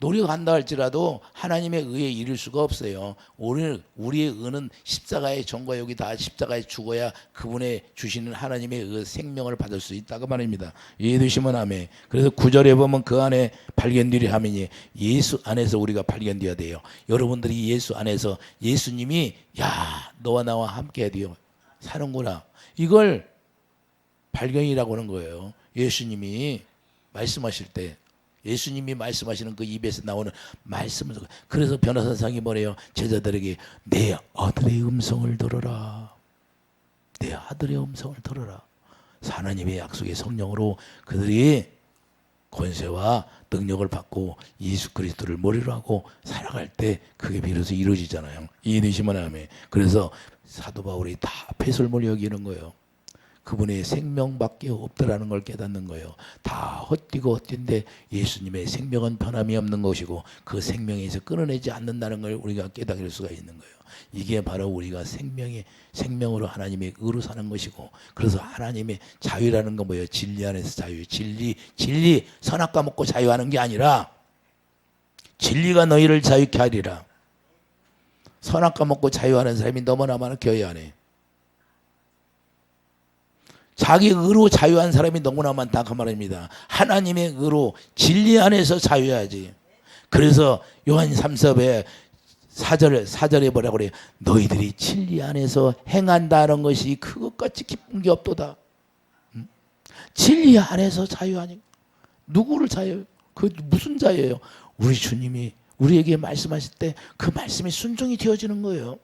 노력한다 할지라도 하나님의 의에 이를 수가 없어요. 우리의 의는 십자가의 전과 여기 다 십자가에 죽어야 그분의 주시는 하나님의 의 생명을 받을 수 있다고 말입니다. 이해되시면 아멘. 그래서 9절에 보면 그 안에 발견되리 하면이, 예수 안에서 우리가 발견되어야 돼요. 여러분들이 예수 안에서, 예수님이 너와 나와 함께 해야 돼요. 사는구나. 이걸 발견이라고 하는 거예요. 예수님이 말씀하실 때, 예수님이 말씀하시는 그 입에서 나오는 말씀을. 그래서 변호사상이 뭐래요? 제자들에게 내 아들의 음성을 들어라. 내 아들의 음성을 들어라. 하나님의 약속의 성령으로 그들이 권세와 능력을 받고 예수 그리스도를 머리로 하고 살아갈 때 그게 비로소 이루어지잖아요. 이해되시면 아멘. 그래서 사도 바울이 다 폐설물 여기는 거예요. 그분의 생명밖에 없더라는 걸 깨닫는 거예요. 다 헛되고 헛된데 예수님의 생명은 변함이 없는 것이고 그 생명에서 끊어내지 않는다는 걸 우리가 깨닫을 수가 있는 거예요. 이게 바로 우리가 생명으로 하나님의 의로 사는 것이고, 그래서 하나님의 자유라는 건 뭐예요? 진리 안에서 자유. 진리 선악과 먹고 자유하는 게 아니라 진리가 너희를 자유케 하리라. 선악과 먹고 자유하는 사람이 너무나 많아. 교회 안에 자기 의로 자유한 사람이 너무나 많다 그 말입니다. 하나님의 의로 진리 안에서 자유해야지. 그래서 요한 3서에 4절에 뭐라고 그래요? 너희들이 진리 안에서 행한다는 것이 그것같이 기쁜 게 없도다. 진리 안에서 자유하니 누구를 자유해요? 그 무슨 자유예요? 우리 주님이 우리에게 말씀하실 때 그 말씀이 순종이 되어지는 거예요.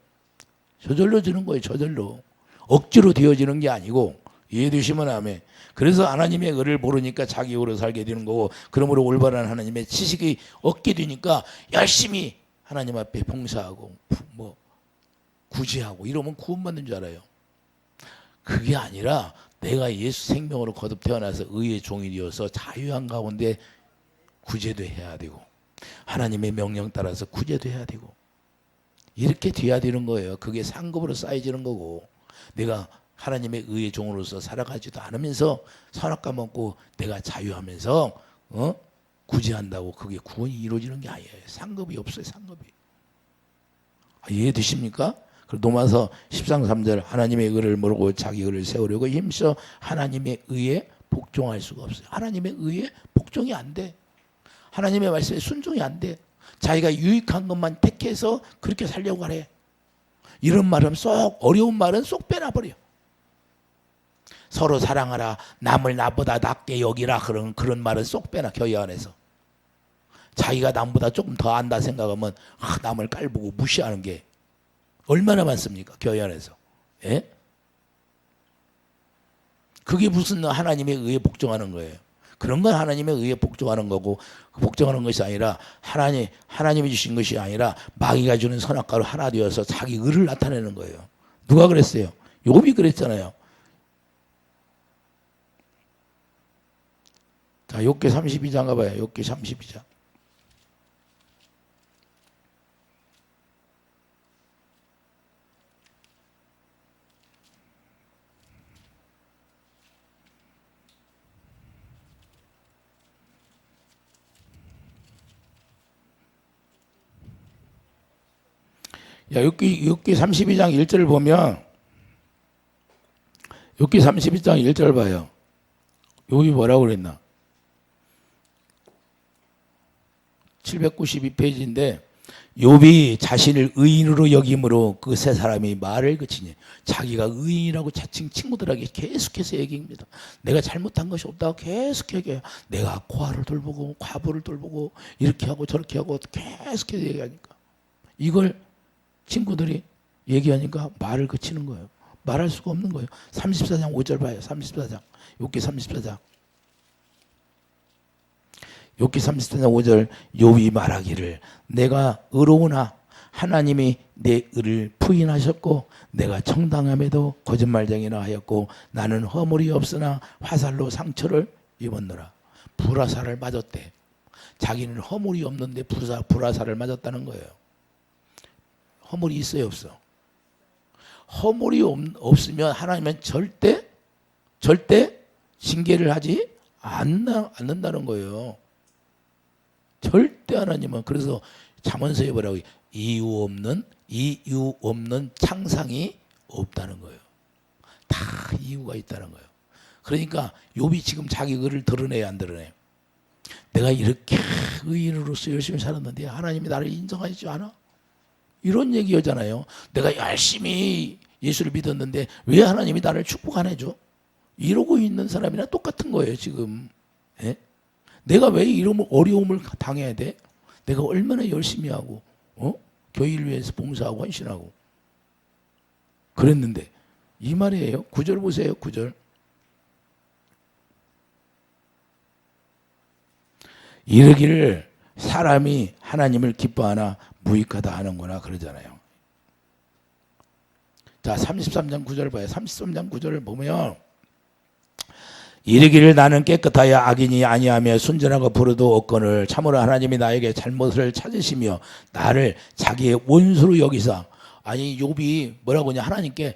저절로 주는 거예요. 저절로. 억지로 되어지는 게 아니고 이해되시면 아멘. 그래서 하나님의 의를 모르니까 자기 의로 살게 되는 거고, 그러므로 올바른 하나님의 지식이 얻게 되니까 열심히 하나님 앞에 봉사하고 뭐 구제하고 이러면 구원받는 줄 알아요. 그게 아니라 내가 예수 생명으로 거듭 태어나서 의의 종이 되어서 자유한 가운데 구제도 해야 되고 하나님의 명령 따라서 구제도 해야 되고 이렇게 돼야 되는 거예요. 그게 상급으로 쌓여지는 거고, 내가 하나님의 의의 종으로서 살아가지도 않으면서 선악과 먹고 내가 자유하면서 구제한다고 그게 구원이 이루어지는 게 아니에요. 상급이 없어요. 상급이. 이해되십니까? 로마서 13장 3절 하나님의 의를 모르고 자기 의를 세우려고 힘써 하나님의 의에 복종할 수가 없어요. 하나님의 의에 복종이 안 돼. 하나님의 말씀에 순종이 안 돼. 자기가 유익한 것만 택해서 그렇게 살려고 하래. 이런 말은 쏙, 어려운 말은 쏙 빼놔버려. 서로 사랑하라, 남을 나보다 낫게 여기라, 그런 말은 쏙 빼놔. 교회 안에서 자기가 남보다 조금 더 안다 생각하면 남을 깔보고 무시하는 게 얼마나 많습니까? 교회 안에서. 예? 그게 무슨 하나님의 의에 복종하는 거예요. 그런 건 하나님의 의에 복종하는 거고, 복종하는 것이 아니라 하나님이 주신 것이 아니라 마귀가 주는 선악과로 하나 되어서 자기 의를 나타내는 거예요. 누가 그랬어요? 욥이 그랬잖아요. 자, 욥기 32장 가봐요. 욥기 32장. 욥기 32장 1절을 보면, 욥기 32장 1절 봐요. 욥이 뭐라고 그랬나? 792페이지인데 욥이 자신을 의인으로 여김으로 그 세 사람이 말을 그치니, 자기가 의인이라고 자칭 친구들에게 계속해서 얘기합니다. 내가 잘못한 것이 없다고 계속 얘기해요. 내가 고아를 돌보고 과부를 돌보고 이렇게 하고 저렇게 하고 계속해서 얘기하니까, 이걸 친구들이 얘기하니까 말을 그치는 거예요. 말할 수가 없는 거예요. 34장 5절 봐요. 34장. 욥기 34장. 욥기 34장 5절. 욥이 말하기를 내가 의로우나 하나님이 내 의를 부인하셨고 내가 정당함에도 거짓말쟁이나 하였고 나는 허물이 없으나 화살로 상처를 입었노라. 불화살을 맞았대. 자기는 허물이 없는데 불화살을 맞았다는 거예요. 허물이 있어요, 없어? 허물이 없으면 하나님은 절대 징계를 하지 않는다는 거예요. 절대 하나님은. 그래서 잠언서에 뭐라고, 이유 없는 창상이 없다는 거예요. 다 이유가 있다는 거예요. 그러니까 욥이 지금 자기 의를 드러내야 안 드러내요? 내가 이렇게 의인으로서 열심히 살았는데 하나님이 나를 인정하지 않아? 이런 얘기하잖아요. 내가 열심히 예수를 믿었는데 왜 하나님이 나를 축복 안 해줘? 이러고 있는 사람이랑 똑같은 거예요, 지금. 예? 내가 왜 이런 어려움을 당해야 돼? 내가 얼마나 열심히 하고, 교회를 위해서 봉사하고 헌신하고 그랬는데, 이 말이에요. 9절 보세요, 9절. 이르기를 사람이 하나님을 기뻐하나 무익하다 하는구나 그러잖아요. 자, 33장 9절 봐요. 33장 9절을 보면 이르기를 나는 깨끗하여 악인이 아니하며 순전하고 부르도 없거늘 참으로 하나님이 나에게 잘못을 찾으시며 나를 자기의 원수로 여기사. 아니, 욥이 뭐라고 하냐, 하나님께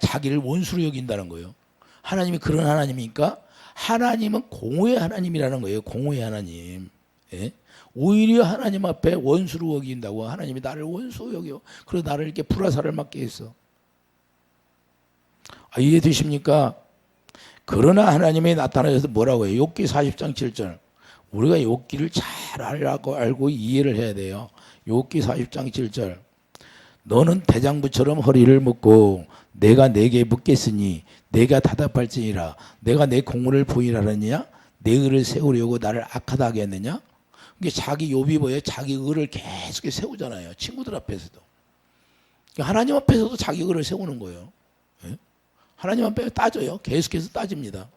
자기를 원수로 여긴다는 거예요. 하나님이 그런 하나님이니까 하나님은 공의의 하나님이라는 거예요. 공의의 하나님. 예? 오히려 하나님 앞에 원수로 여긴다고. 하나님이 나를 원수로 여겨. 그래서 나를 이렇게 불화살을 맞게 했어. 이해되십니까? 그러나 하나님이 나타나셔서 뭐라고 해요? 욥기 40장 7절. 우리가 욥기를 잘 알고 이해를 해야 돼요. 욥기 40장 7절. 너는 대장부처럼 허리를 묶고 내가 내게 묻겠으니 내가 답답할지니라. 내가 내 공의를 부인하느냐? 내 의를 세우려고 나를 악하다 하겠느냐? 이게 자기 욥이 뭐예요? 자기 의를 계속 세우잖아요. 친구들 앞에서도. 하나님 앞에서도 자기 의를 세우는 거예요. 예? 하나님 앞에 따져요. 계속해서 따집니다.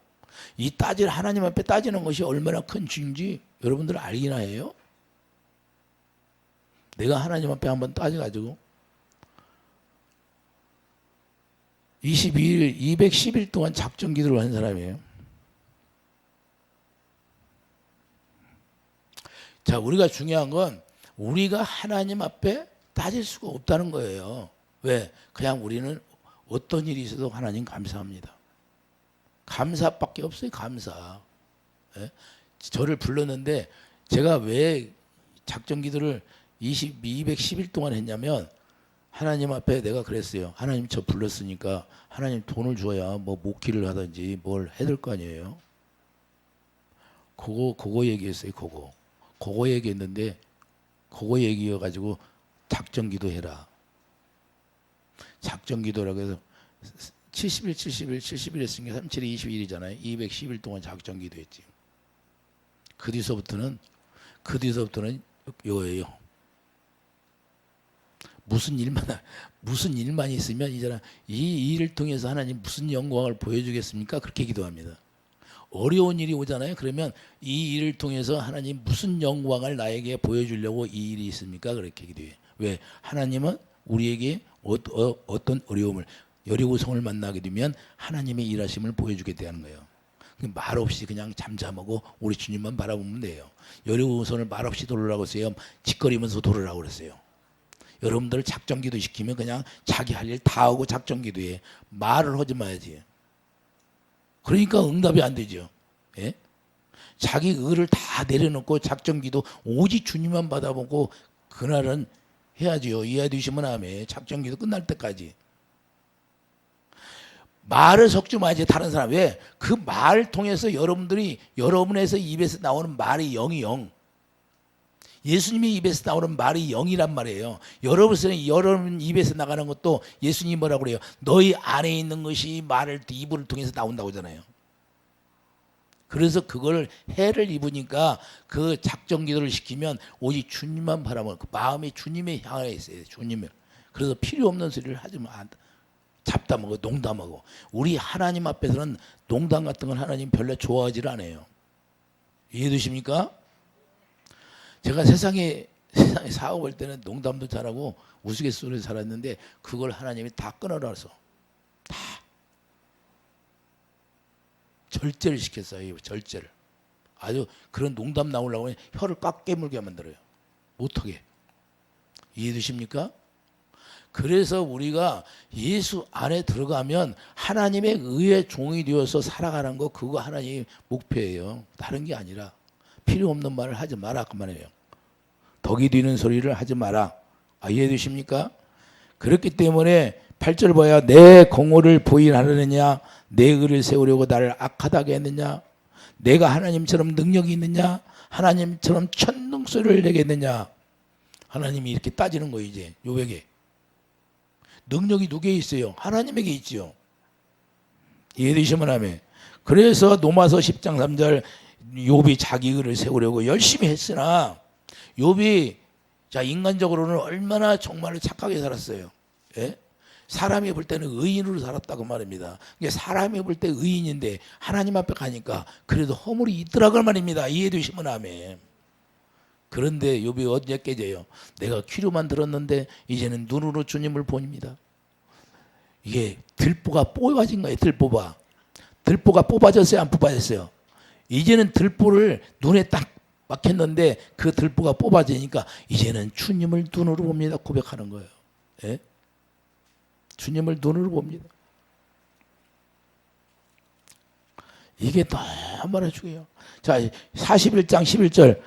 이 하나님 앞에 따지는 것이 얼마나 큰 죄인지 여러분들 알기나 해요? 내가 하나님 앞에 한번 따져가지고 22일, 210일 동안 작정 기도를 한 사람이에요. 자, 우리가 중요한 건 우리가 하나님 앞에 따질 수가 없다는 거예요. 왜? 그냥 우리는 어떤 일이 있어도 하나님 감사합니다. 감사밖에 없어요. 감사. 예? 저를 불렀는데 제가 왜 작정 기도를 210일 동안 했냐면 하나님 앞에 내가 그랬어요. 하나님 저 불렀으니까 하나님 돈을 줘야 뭐 목기를 하든지 뭘 해야 될 거 아니에요. 그거 얘기했어요. 그거 얘기했는데 그거 얘기해가지고 작정 기도해라. 작정 기도라고 해서 70일 했으니까 37이 21이잖아요. 210일 동안 작정 기도했지. 그 뒤서부터는 요예요. 무슨 일만 있으면 이제는 이 일을 통해서 하나님 무슨 영광을 보여주겠습니까? 그렇게 기도합니다. 어려운 일이 오잖아요. 그러면 이 일을 통해서 하나님 무슨 영광을 나에게 보여주려고 이 일이 있습니까? 그렇게 기도해요. 왜? 하나님은 우리에게 어떤 어려움을 여리고성을 만나게 되면 하나님의 일하심을 보여주겠다는 거예요. 말 없이 그냥 잠잠하고 우리 주님만 바라보면 돼요. 여리고성을 말 없이 돌으라고 했어요. 짓거리면서 돌으라고 그랬어요. 여러분들 작정기도 시키면 그냥 자기 할 일 다 하고 작정기도해. 말을 하지 마야지. 그러니까 응답이 안 되죠. 예? 자기 의를 다 내려놓고 작정기도 오직 주님만 받아보고 그날은 해야지요. 이해해 주시면 아멘. 작정기도 끝날 때까지. 말을 섞지 마야지 다른 사람. 왜? 그 말 통해서 여러분에서 입에서 나오는 말이 영이 영. 예수님의 입에서 나오는 말이 영이란 말이에요. 여러분 입에서 나가는 것도 예수님이 뭐라고 그래요? 너희 안에 있는 것이 입을 통해서 나온다고 하잖아요. 그래서 그걸 해를 입으니까 그 작정 기도를 시키면 오직 주님만 바라보는 그 마음이 주님에 향해 있어요. 주님을. 그래서 필요 없는 소리를 하지 마. 잡담하고 농담하고. 우리 하나님 앞에서는 농담 같은 건 하나님 별로 좋아하지 않아요. 이해되십니까? 제가 세상에 사업할 때는 농담도 잘하고 우스갯소리를 잘했는데 그걸 하나님이 다 끊어라서 다 절제를 시켰어요. 절제를. 아주 그런 농담 나오려고 하면 혀를 꽉 깨물게 만들어요. 못하게. 이해되십니까? 그래서 우리가 예수 안에 들어가면 하나님의 의의 종이 되어서 살아가는 거 그거 하나님의 목표예요. 다른 게 아니라 필요 없는 말을 하지 마라 그 말이에요. 덕이 되는 소리를 하지 마라. 이해되십니까? 그렇기 때문에 8절 봐야 내 공의를 부인하려느냐 내 의를 세우려고 나를 악하다게 했느냐 내가 하나님처럼 능력이 있느냐 하나님처럼 천능소리를 내겠느냐 하나님이 이렇게 따지는 거예요. 이제 욥에게 능력이 누구에 있어요? 하나님에게 있지요. 이해되시면 하면 그래서 로마서 10장 3절 욥이 자기 의를 세우려고 열심히 했으나 욥이 자 인간적으로는 얼마나 정말 착하게 살았어요. 예? 사람이 볼 때는 의인으로 살았다고 말입니다. 사람이 볼 때 의인인데 하나님 앞에 가니까 그래도 허물이 있더라고 말입니다. 이해되시면 아멘. 그런데 욥이 어디에 깨져요? 내가 귀로만 들었는데 이제는 눈으로 주님을 봅니다. 이게 들보가 뽑아진 거예요. 들보가 뽑아졌어요? 안 뽑아졌어요? 이제는 들보를 눈에 딱 막혔는데 그 들보가 뽑아지니까 이제는 주님을 눈으로 봅니다. 고백하는 거예요. 예? 주님을 눈으로 봅니다. 이게 너무나 중요해요. 자, 41장 11절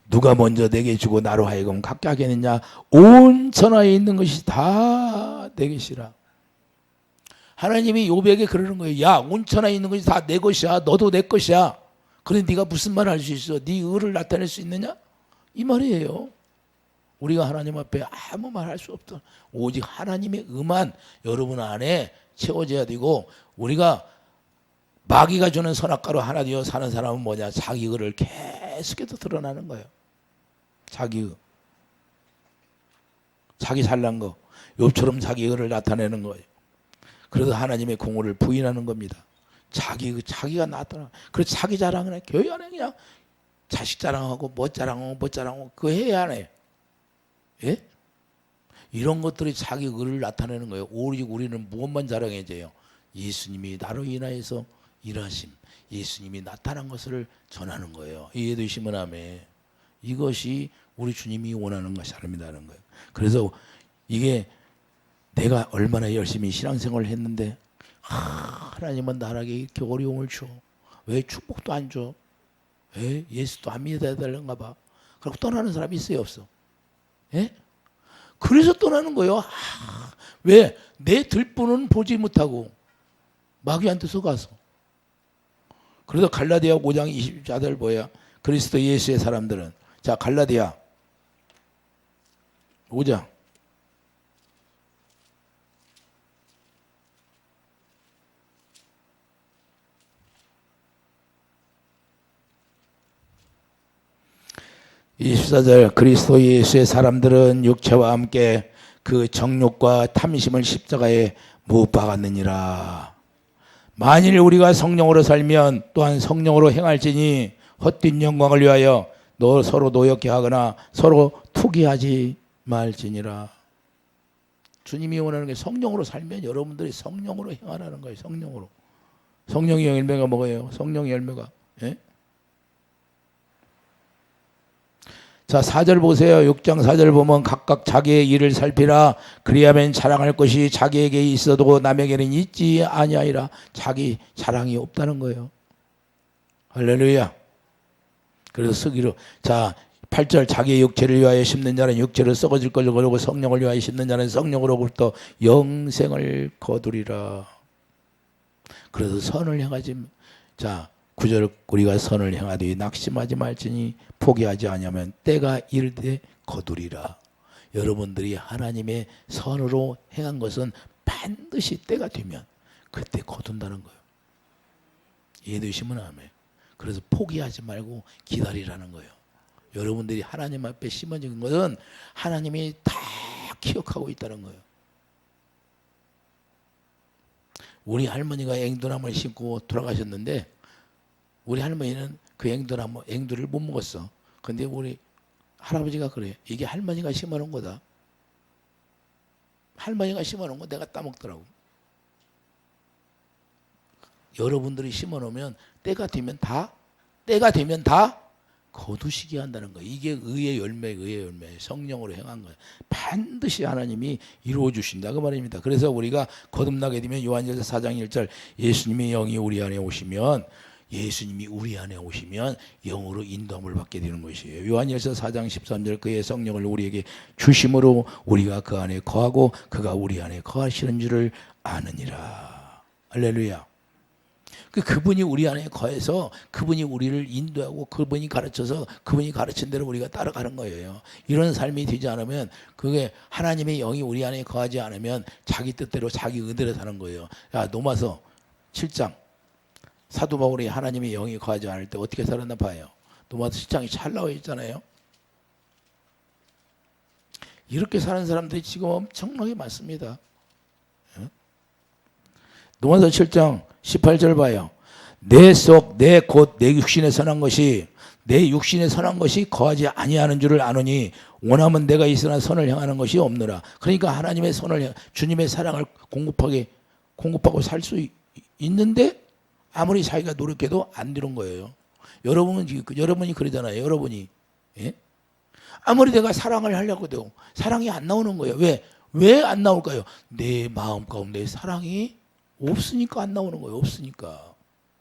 누가 먼저 내게 주고 나로 하여금 갖게 하겠느냐 온 천하에 있는 것이 다 내 것이라. 하나님이 욥에게 그러는 거예요. 야, 온 천하에 있는 것이 다 내 것이야. 너도 내 것이야. 그런데 네가 무슨 말을 할 수 있어? 네 의를 나타낼 수 있느냐? 이 말이에요. 우리가 하나님 앞에 아무 말 할 수 없다. 오직 하나님의 의만 여러분 안에 채워져야 되고 우리가 마귀가 주는 선악과로 하나 되어 사는 사람은 뭐냐? 자기 의를 계속해서 드러나는 거예요. 자기 의. 자기 잘난 거. 욥처럼 자기 의를 나타내는 거예요. 그래서 하나님의 공로를 부인하는 겁니다. 자기가 나타나. 그래서 자기 자랑을 해. 교회 안에 그냥 자식 자랑하고 뭐 자랑하고 그거 해야 하네. 예? 이런 것들이 자기 의를 나타내는 거예요. 오직 우리는 무엇만 자랑해져요? 예수님이 나로 인하여서 일하심, 예수님이 나타난 것을 전하는 거예요. 이해되시면 아멘. 이것이 우리 주님이 원하는 것이 아닙니다는 거예요. 그래서 이게 내가 얼마나 열심히 신앙생활을 했는데 하나님은 나에게 이렇게 어려움을 줘. 왜 축복도 안 줘? 왜 예수도 안 믿어야 되는가 봐. 그리고 떠나는 사람이 있어요, 없어? 예? 그래서 떠나는 거예요. 왜? 내 들뿐은 보지 못하고 마귀한테 속아서. 그래서 갈라디아 5장 24절 뭐야? 그리스도 예수의 사람들은. 자, 갈라디아 5장. (24절) 그리스도 예수의 사람들은 육체와 함께 그 정욕과 탐심을 십자가에 못 박았느니라. 만일 우리가 성령으로 살면 또한 성령으로 행할지니 헛된 영광을 위하여 서로 노엽게 하거나 서로 투기하지 말지니라. 주님이 원하는 게 성령으로 살면 여러분들이 성령으로 행하라는 거예요. 성령으로. 성령의 열매가 뭐예요? 성령의 열매가. 예? 자, 4절 보세요. 6장 4절 보면 각각 자기의 일을 살피라. 그리하면 자랑할 것이 자기에게 있어도 남에게는 있지 아니하리라. 자기 자랑이 없다는 거예요. 할렐루야. 그래서 쓰기로. 자, 8절 자기의 육체를 위하여 심는 자는 육체로 썩어질 것을 거두고 성령을 위하여 심는 자는 성령으로부터 영생을 거두리라. 그래서 선을 행하지. 자, 9절 우리가 선을 행하되 낙심하지 말지니 포기하지 아니하면 때가 이를 때 거두리라. 여러분들이 하나님의 선으로 행한 것은 반드시 때가 되면 그때 거둔다는 거예요. 이해되시면 아멘. 그래서 포기하지 말고 기다리라는 거예요. 여러분들이 하나님 앞에 심어진 것은 하나님이 다 기억하고 있다는 거예요. 우리 할머니가 앵두나무를 심고 돌아가셨는데 우리 할머니는 그 앵두를 못 먹었어. 근데 우리 할아버지가 그래. 이게 할머니가 심어놓은 거다. 할머니가 심어놓은 거 내가 따먹더라고. 여러분들이 심어놓으면 때가 되면 다 거두시게 한다는 거예요. 이게 의의 열매, 성령으로 행한 거예요. 반드시 하나님이 이루어 주신다 그 말입니다. 그래서 우리가 거듭나게 되면 요한일서 4장 1절 예수님의 영이 우리 안에 오시면 영으로 인도함을 받게 되는 것이에요. 요한일서 4장 13절 그의 성령을 우리에게 주심으로 우리가 그 안에 거하고 그가 우리 안에 거하시는 줄을 아느니라. 할렐루야. 그분이 우리 안에 거해서 그분이 우리를 인도하고 그분이 가르쳐서 그분이 가르친 대로 우리가 따라가는 거예요. 이런 삶이 되지 않으면 그게 하나님의 영이 우리 안에 거하지 않으면 자기 뜻대로 자기 의대로 사는 거예요. 야, 로마서 7장 사도 바울이 하나님의 영이 거하지 않을 때 어떻게 살았나 봐요. 로마서 7장이 잘 나와 있잖아요. 이렇게 사는 사람들이 지금 엄청나게 많습니다. 로마서 7장 18절 봐요. 내 육신에 선한 것이 거하지 아니하는 줄을 아노니 원하면 내가 있으나 선을 행하는 것이 없느라. 그러니까 하나님의 주님의 사랑을 공급하고 살 수 있는데 아무리 자기가 노력해도 안 되는 거예요. 여러분이 그러잖아요. 여러분이. 예? 아무리 내가 사랑을 하려고 해도 사랑이 안 나오는 거예요. 왜 안 나올까요? 내 마음 가운데 사랑이 없으니까 안 나오는 거예요.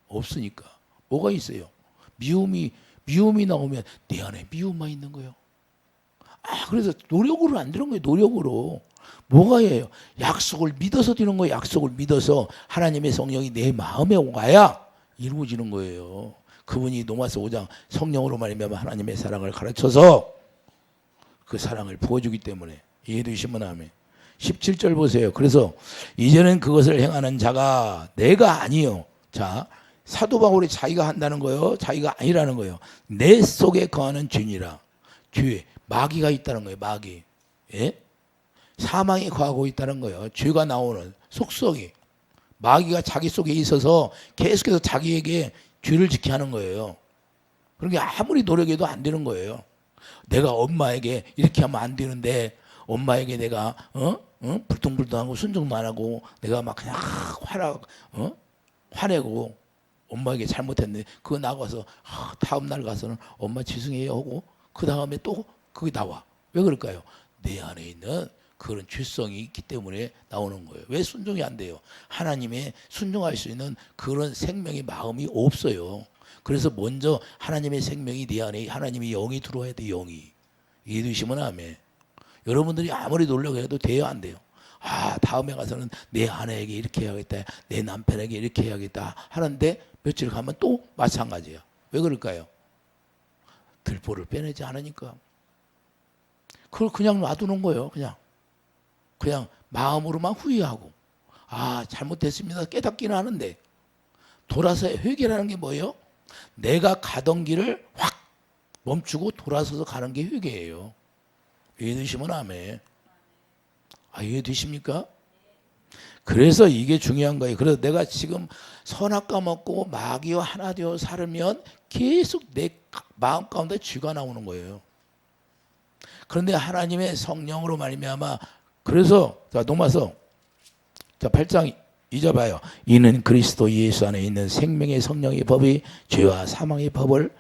없으니까. 뭐가 있어요? 미움이 나오면 내 안에 미움만 있는 거예요. 그래서 노력으로 안 되는 거예요. 노력으로. 뭐가 해요? 약속을 믿어서 되는 거예요. 약속을 믿어서 하나님의 성령이 내 마음에 와야 이루어지는 거예요. 그분이 로마서 5장 성령으로 말미암아 하나님의 사랑을 가르쳐서 그 사랑을 부어주기 때문에. 이해되시면 아멘. 17절 보세요. 그래서 이제는 그것을 행하는 자가 내가 아니요. 자, 사도 바울이 자기가 한다는 거예요. 자기가 아니라는 거예요. 내 속에 거하는 죄니라. 죄, 마귀가 있다는 거예요. 마귀. 예? 사망이 거하고 있다는 거예요. 죄가 나오는 속성이. 마귀가 자기 속에 있어서 계속해서 자기에게 죄를 짓게 하는 거예요. 그러니까 아무리 노력해도 안 되는 거예요. 내가 엄마에게 이렇게 하면 안 되는데 엄마에게 내가 불통불통하고 순종도 안 하고 내가 막 그냥 화내고 엄마에게 잘못했는데 그거 나가서 다음 날 가서는 엄마 죄송해요 하고 그 다음에 또 그게 나와. 왜 그럴까요? 내 안에 있는 그런 죄성이 있기 때문에 나오는 거예요. 왜 순종이 안 돼요? 하나님의 순종할 수 있는 그런 생명의 마음이 없어요. 그래서 먼저 하나님의 생명이 내 안에 하나님의 영이 들어와야 돼. 영이. 이해되시면 아멘. 여러분들이 아무리 노력해도 돼요 안 돼요? 다음에 가서는 내 아내에게 이렇게 해야겠다, 내 남편에게 이렇게 해야겠다 하는데 며칠 가면 또 마찬가지예요. 왜 그럴까요? 들보를 빼내지 않으니까. 그걸 그냥 놔두는 거예요. 그냥 마음으로만 후회하고 잘못됐습니다 깨닫기는 하는데 돌아서 회개라는 게 뭐예요? 내가 가던 길을 확 멈추고 돌아서서 가는 게 회개예요. 이해되시면 아멘. 이해되십니까? 그래서 이게 중요한 거예요. 그래서 내가 지금 선악과 먹고 마귀와 하나 되어 살면 계속 내 마음 가운데 죄가 나오는 거예요. 그런데 하나님의 성령으로 말미암아 그래서 로마서 8장 2절 봐요. 이는 그리스도 예수 안에 있는 생명의 성령의 법이 죄와 사망의 법을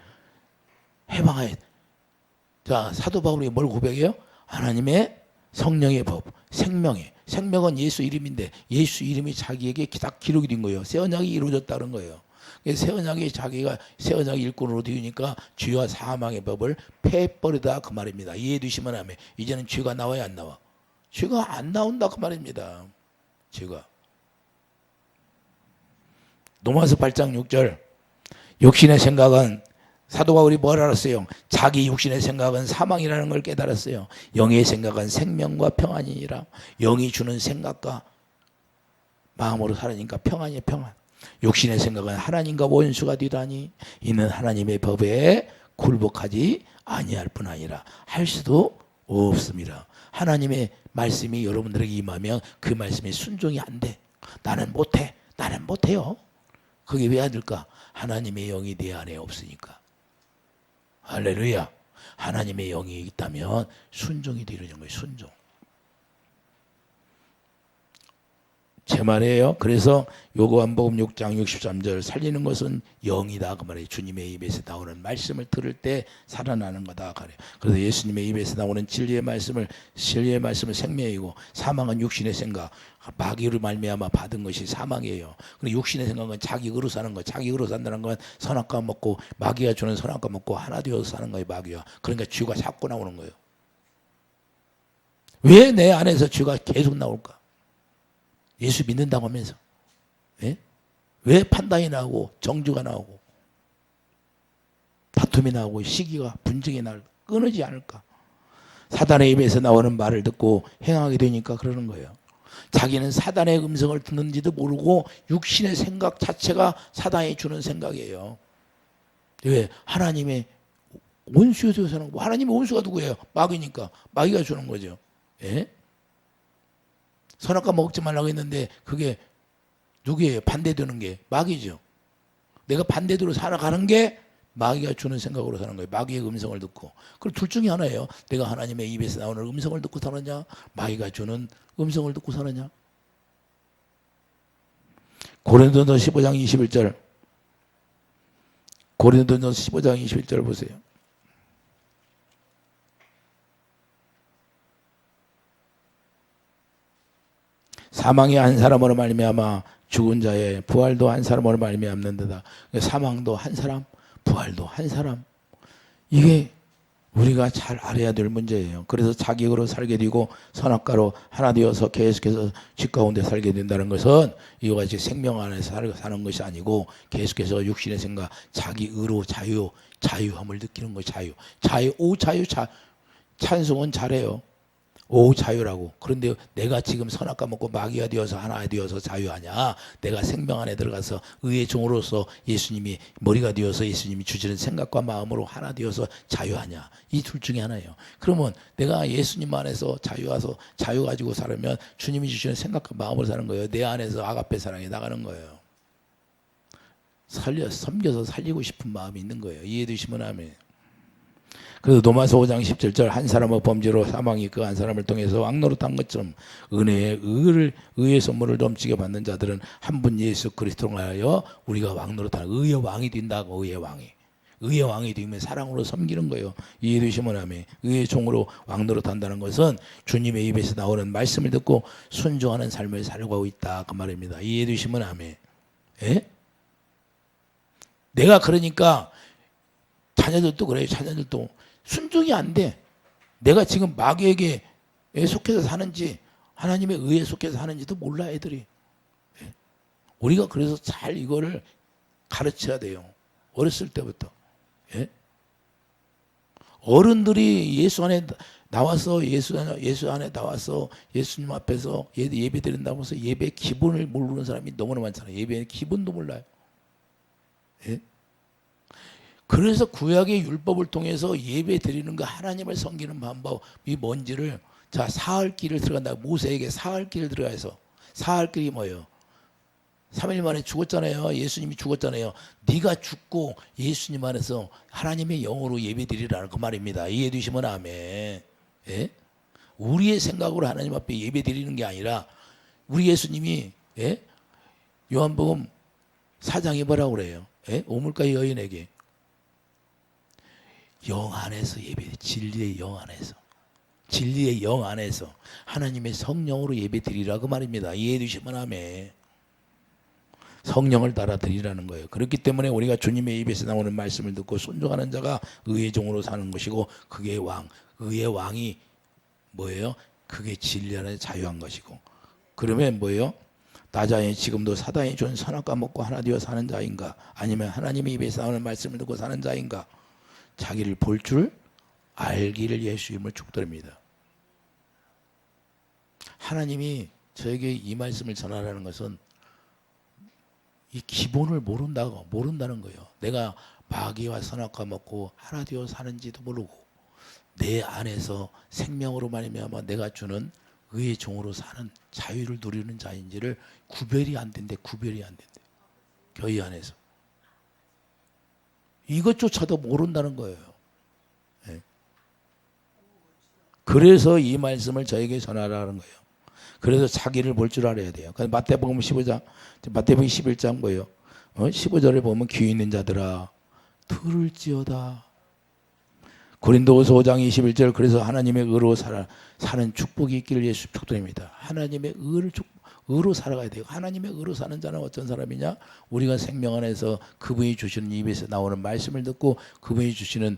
해방하였다. 사도 바울이 뭘 고백해요? 하나님의 성령의 법, 생명은 예수 이름인데 예수 이름이 자기에게 딱 기록이 된 거예요. 새 언약이 이루어졌다는 거예요. 새 언약이 자기가 새 언약 일꾼으로 되니까 죄와 사망의 법을 패버리다 그 말입니다. 이해되시면 하면 이제는 죄가 나와야 안 나와? 죄가 안 나온다 그 말입니다. 죄가. 로마서 8장 6절 육신의 생각은 사도 바울이 뭘 알았어요? 자기 육신의 생각은 사망이라는 걸 깨달았어요. 영의 생각은 생명과 평안이니라. 영이 주는 생각과 마음으로 살으니까 평안이에요. 평안. 육신의 생각은 하나님과 원수가 되다니 이는 하나님의 법에 굴복하지 아니할 뿐 아니라 할 수도 없습니다. 하나님의 말씀이 여러분들에게 임하면 그 말씀에 순종이 안 돼. 나는 못해요. 그게 왜 안 될까? 하나님의 영이 내 안에 없으니까. 할렐루야. 하나님의 영이 있다면 순종이 되는 거예요. 순종. 제 말이에요. 그래서 요한복음 6장 63절 살리는 것은 영이다 그 말이에요. 주님의 입에서 나오는 말씀을 들을 때 살아나는 거다 그래요. 그래서 예수님의 입에서 나오는 진리의 말씀은 생명이고 사망은 육신의 생각, 마귀를 말미암아 받은 것이 사망이에요. 그리고 육신의 생각은 자기 의로 사는 거. 자기 의로 산다는 건 선악과 먹고 마귀가 주는 선악과 먹고 하나 되어서 사는 거예요. 마귀와. 그러니까 죄가 자꾸 나오는 거예요. 왜 내 안에서 죄가 계속 나올까? 예수 믿는다고 하면서 왜 판단이 나오고 정죄가 나오고 다툼이 나오고 시기가 분쟁이 끊어지지 않을까? 사단의 입에서 나오는 말을 듣고 행하게 되니까 그러는 거예요. 자기는 사단의 음성을 듣는지도 모르고 육신의 생각 자체가 사단이 주는 생각이에요. 왜? 하나님의 원수에 대해서 사는 거. 하나님의 원수가 누구예요? 마귀니까 마귀가 주는 거죠. 선악과 먹지 말라고 했는데 그게 누구예요? 반대되는 게 마귀죠. 내가 반대대로 살아가는 게 마귀가 주는 생각으로 사는 거예요. 마귀의 음성을 듣고. 그럼 둘 중에 하나예요. 내가 하나님의 입에서 나오는 음성을 듣고 사느냐, 마귀가 주는 음성을 듣고 사느냐. 고린도전서 15장 21절. 고린도전서 15장 21절 보세요. 사망이 한 사람으로 말미암아 죽은 자의 부활도 한 사람으로 말미암는데다. 사망도 한 사람, 부활도 한 사람. 이게 우리가 잘 알아야 될 문제예요. 그래서 자격으로 살게 되고 선악과로 하나 되어서 계속해서 집 가운데 살게 된다는 것은 이와 같이 생명 안에서 사는 것이 아니고 계속해서 육신의 생각, 자기 의로 자유함을 느끼는 거예요. 자유. 찬송은 잘해요. 오 자유라고. 그런데 내가 지금 선악과 먹고 마귀가 되어서 하나 되어서 자유하냐? 내가 생명 안에 들어가서 의의 종으로서 예수님이 머리가 되어서 예수님이 주시는 생각과 마음으로 하나 되어서 자유하냐? 이 둘 중에 하나예요. 그러면 내가 예수님 안에서 자유 가지고 살면 주님이 주시는 생각과 마음으로 사는 거예요. 내 안에서 아가페 사랑이 나가는 거예요. 섬겨서 살리고 싶은 마음이 있는 거예요. 이해되시면 아멘. 그래서 로마서 5장 17절 한 사람의 범죄로 사망이 그 한 사람을 통해서 왕노릇한 것처럼 의의 선물을 넘치게 받는 자들은 한 분 예수 그리스도로 하여 우리가 왕노릇하는 의의 왕이 된다고. 의의 왕이 되면 사랑으로 섬기는 거예요. 이해되시면 아멘. 의의 종으로 왕노릇한다는 것은 주님의 입에서 나오는 말씀을 듣고 순종하는 삶을 살고 있다 그 말입니다. 이해되시면 아멘. 예? 내가 그러니까 자녀들도 그래요. 자녀들도 순종이 안 돼. 내가 지금 마귀에게 속해서 사는지 하나님의 의에 속해서 사는지도 몰라 애들이. 우리가 그래서 잘 이거를 가르쳐야 돼요. 어렸을 때부터. 어른들이 예수 안에 나와서 예수님 앞에서 예배 드린다고 해서 예배 기본을 모르는 사람이 너무나 많잖아요. 예배의 기본도 몰라요. 그래서 구약의 율법을 통해서 예배 드리는 거 하나님을 섬기는 방법이 뭔지를 자 사흘 길을 들어간다. 모세에게 사흘 길을 들어가서 사흘 길이 뭐예요? 3일 만에 죽었잖아요. 예수님이 죽었잖아요. 네가 죽고 예수님 안에서 하나님의 영으로 예배 드리라는 그 말입니다. 이해해 주시면 아멘. 예? 우리의 생각으로 하나님 앞에 예배 드리는 게 아니라 우리 예수님이 요한복음 4장에 뭐라고 그래요? 오물가 여인에게 영 안에서 예배, 진리의 영 안에서, 진리의 영 안에서 하나님의 성령으로 예배 드리라고 말입니다. 이해해 주시면 아멘. 성령을 따라 드리라는 거예요. 그렇기 때문에 우리가 주님의 입에서 나오는 말씀을 듣고 순종하는 자가 의의 종으로 사는 것이고, 그게 의의 왕이 뭐예요? 그게 진리 안에 자유한 것이고. 그러면 뭐예요? 나 자신이 지금도 사단이 준 선악과 먹고 하나 되어 사는 자인가? 아니면 하나님의 입에서 나오는 말씀을 듣고 사는 자인가? 자기를 볼 줄 알기를 예수님을 축도합니다. 하나님이 저에게 이 말씀을 전하라는 것은 이 기본을 모른다는 거예요. 내가 마귀와 선악과 먹고 하나 되어 사는지도 모르고 내 안에서 생명으로 말미암아 내가 주는 의의 종으로 사는 자유를 누리는 자인지를 구별이 안 된대. 교회 안에서. 이것조차도 모른다는 거예요. 그래서 이 말씀을 저에게 전하라는 거예요. 그래서 자기를 볼 줄 알아야 돼요. 마태복음 15장, 마태복음 11장 뭐예요? 15절에 보면 귀 있는 자들아 들을지어다. 고린도후서 5장 21절 그래서 하나님의 의로 사는 축복이 있기를 예수 축도합니다. 하나님의 의로 살아가야 돼요. 하나님의 의로 사는 자는 어떤 사람이냐? 우리가 생명 안에서 그분이 주시는 입에서 나오는 말씀을 듣고 그분이 주시는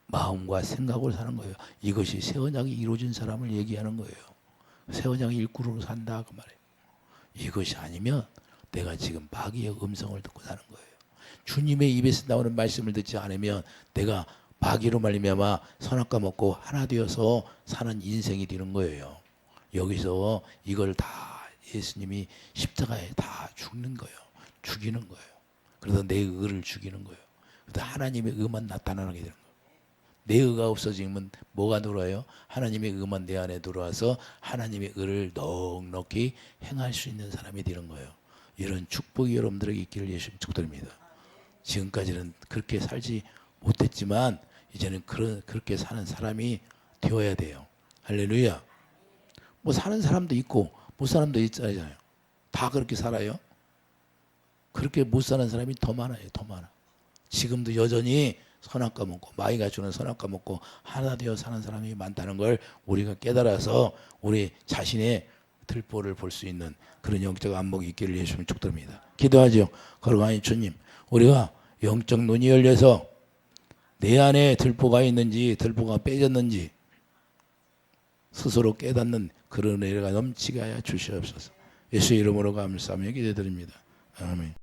마음과 생각으로 사는 거예요. 이것이 새 언약이 이루어진 사람을 얘기하는 거예요. 새 언약의 일꾼으로 산다 그 말이에요. 이것이 아니면 내가 지금 마귀의 음성을 듣고 사는 거예요. 주님의 입에서 나오는 말씀을 듣지 않으면 내가 마귀로 말미암아 선악과 먹고 하나 되어서 사는 인생이 되는 거예요. 여기서 이걸 다 예수님이 십자가에 다 죽는 거예요. 죽이는 거예요. 그래서 내 의를 죽이는 거예요. 그래서 하나님의 의만 나타나게 되는 거예요. 내 의가 없어지면 뭐가 들어와요? 하나님의 의만 내 안에 들어와서 하나님의 의를 넉넉히 행할 수 있는 사람이 되는 거예요. 이런 축복이 여러분들에게 있기를 예수님 축도합니다. 지금까지는 그렇게 살지 못했지만 이제는 그렇게 사는 사람이 되어야 돼요. 할렐루야. 뭐 사는 사람도 있고 못 사는 사람도 있잖아요. 다 그렇게 살아요. 그렇게 못 사는 사람이 더 많아요. 더 많아. 지금도 여전히 선악과 먹고 마귀가 주는 선악과 먹고 하나 되어 사는 사람이 많다는 걸 우리가 깨달아서 우리 자신의 들보를 볼 수 있는 그런 영적 안목이 있기를 예수님 축도합니다. 기도하죠. 거룩하신 주님, 우리가 영적 눈이 열려서 내 안에 들보가 있는지 들보가 빼졌는지 스스로 깨닫는 그런 은혜가 넘치게 하여 주시옵소서. 예수의 이름으로 감사하며 기도드립니다. 아멘.